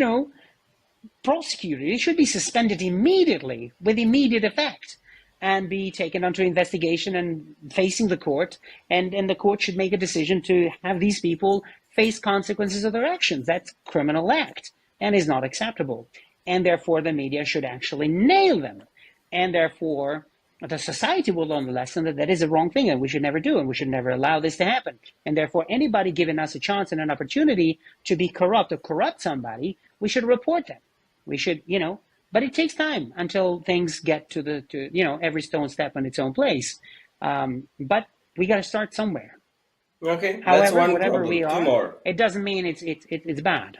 prosecuted. It should be suspended immediately with immediate effect and be taken onto investigation and facing the court. And the court should make a decision to have these people face consequences of their actions. That's criminal act and is not acceptable. And therefore, the media should actually nail them. And therefore, the society will learn the lesson that that is a wrong thing and we should never do, and we should never allow this to happen. And therefore, anybody giving us a chance and an opportunity to be corrupt or corrupt somebody, we should report them. We should, but it takes time until things get to every stone step on its own place. But we got to start somewhere. Okay, However, that's one whatever problem. we are, Two more. it doesn't mean it's bad.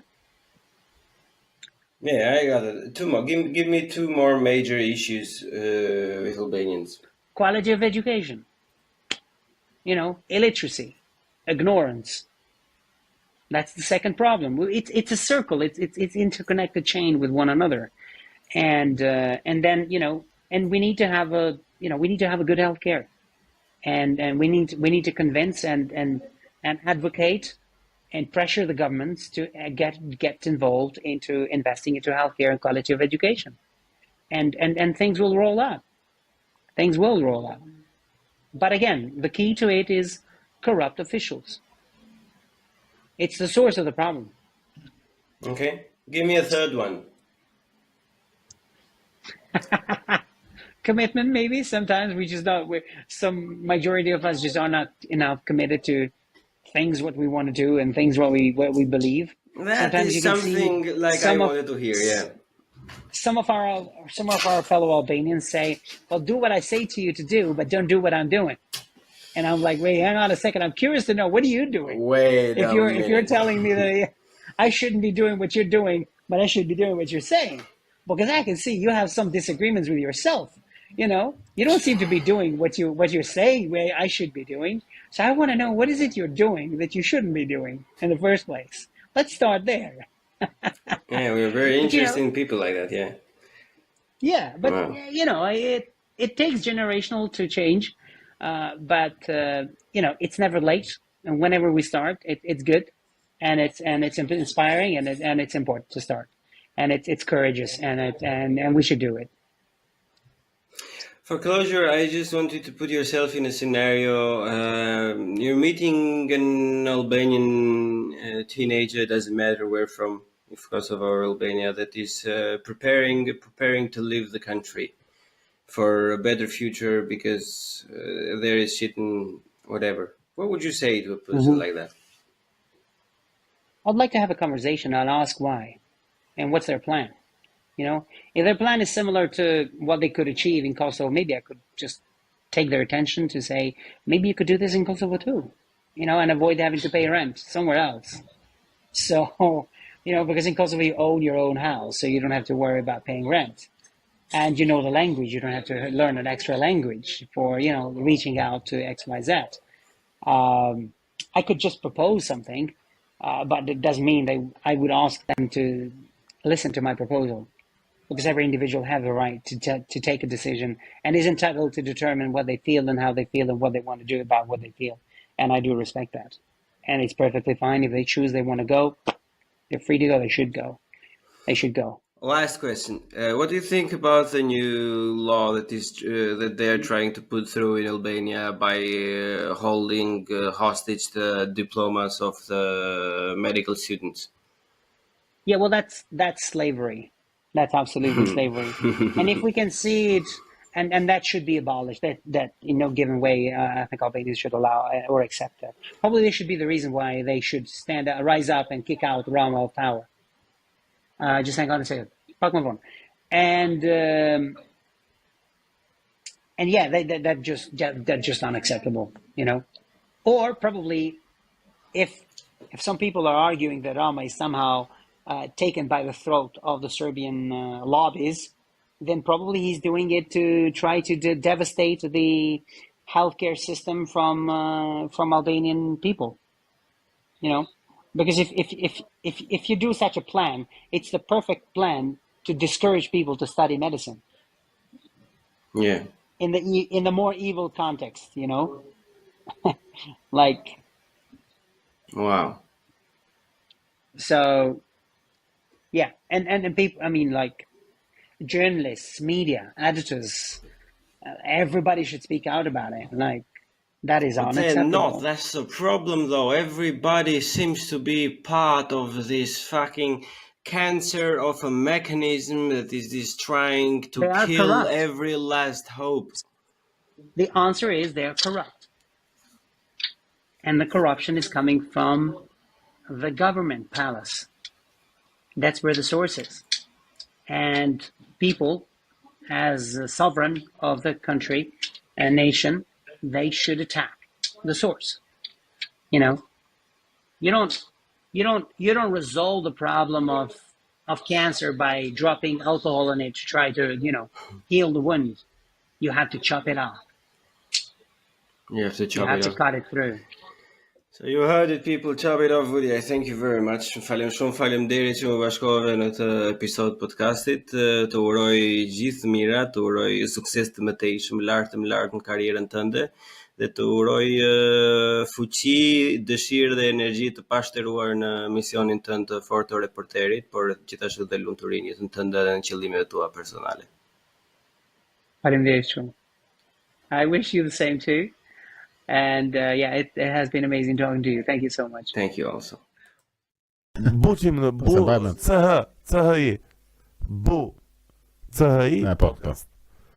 Yeah, I got it. Two more. Give me two more major issues with Albanians. Quality of education, illiteracy, ignorance. That's the second problem. It's a circle. It's interconnected chain with one another, and then and we need to have a good healthcare, and we need to convince and advocate and pressure the governments to get involved into investing into healthcare and quality of education, and things will roll out. Things will roll out. But again, the key to it is corrupt officials. It's the source of the problem. Okay, give me a third one. Commitment, maybe. Sometimes we just don't. Some majority of us just are not enough committed to things what we want to do and things what we believe. That Sometimes is something like I wanted to hear. Yeah. Some of our fellow Albanians say, "Well, do what I say to you to do, but don't do what I'm doing." And I'm like, wait, hang on a second. I'm curious to know, what are you doing? Wait if you're telling me that I shouldn't be doing what you're doing, but I should be doing what you're saying, because I can see you have some disagreements with yourself. You don't seem to be doing what you're saying I should be doing. So I want to know, what is it you're doing that you shouldn't be doing in the first place? Let's start there. Yeah, we're very interesting people like that. Yeah. Yeah, but wow. It takes generational to change. But it's never late, and whenever we start, it's good, and it's inspiring, and it's important to start, and it's courageous, and we should do it. For closure, I just want you to put yourself in a scenario. You're meeting an Albanian teenager, doesn't matter where from, of course, of our Albania, that is preparing to leave the country for a better future because there is shit and whatever. What would you say to a person like that? I'd like to have a conversation and ask why and what's their plan. If their plan is similar to what they could achieve in Kosovo, maybe I could just take their attention to say, maybe you could do this in Kosovo too, and avoid having to pay rent somewhere else. So, because in Kosovo you own your own house, so you don't have to worry about paying rent. And the language, you don't have to learn an extra language for, reaching out to X, Y, Z. I could just propose something, but it doesn't mean I would ask them to listen to my proposal, because every individual has the right to take a decision and is entitled to determine what they feel and how they feel and what they want to do about what they feel. And I do respect that. And it's perfectly fine if they choose they want to go. They're free to go. They should go. They should go. Last question. What do you think about the new law that they are trying to put through in Albania by holding hostage the diplomas of the medical students? Yeah, well, that's slavery. That's absolutely slavery. And if we can see it, and that should be abolished, that in no given way, I think Albanians should allow or accept that. Probably this should be the reason why they should rise up and kick out Rama of power. Just hang on a second. Fuck my phone. And yeah, that's just unacceptable, Or probably, if some people are arguing that Rama is somehow taken by the throat of the Serbian lobbies, then probably he's doing it to try to devastate the healthcare system from Albanian people, Because if you do such a plan, it's the perfect plan to discourage people to study medicine. Yeah. In the more evil context, like. Wow. So Yeah, and people, I mean, like journalists, media, editors, everybody should speak out about it. Like, that is But they're unacceptable. not. That's the problem, though. Everybody seems to be part of this fucking cancer of a mechanism that is trying to They are kill corrupt. every last hope. The answer is they're corrupt. And the corruption is coming from the government palace. That's where the source is. And people, as a sovereign of the country and nation, they should attack the source. You know, you don't resolve the problem of cancer by dropping alcohol in it to try to, heal the wound. You have to chop it off. You have to You chop have it to off. cut it through. So you heard it, people. Chop it off, Vudi. I thank you very much. Shumë faleminderit që më bashkove në këtë episod podcastit. Të uroj gjithë mirat, të uroj sukses të mëtejshëm lart në karrierën tënde dhe të uroj fuqi, dëshirë dhe energji të pashtëruar në misionin tënd të fotoreporterit, por gjithashtu dhe lumturinë jetën tënde dhe në qëllimet tua personale. Faleminderit shumë. I wish you the same too. And it has been amazing talking to you. Thank you so much. Thank you also. BUCHI PODCAST AL EN.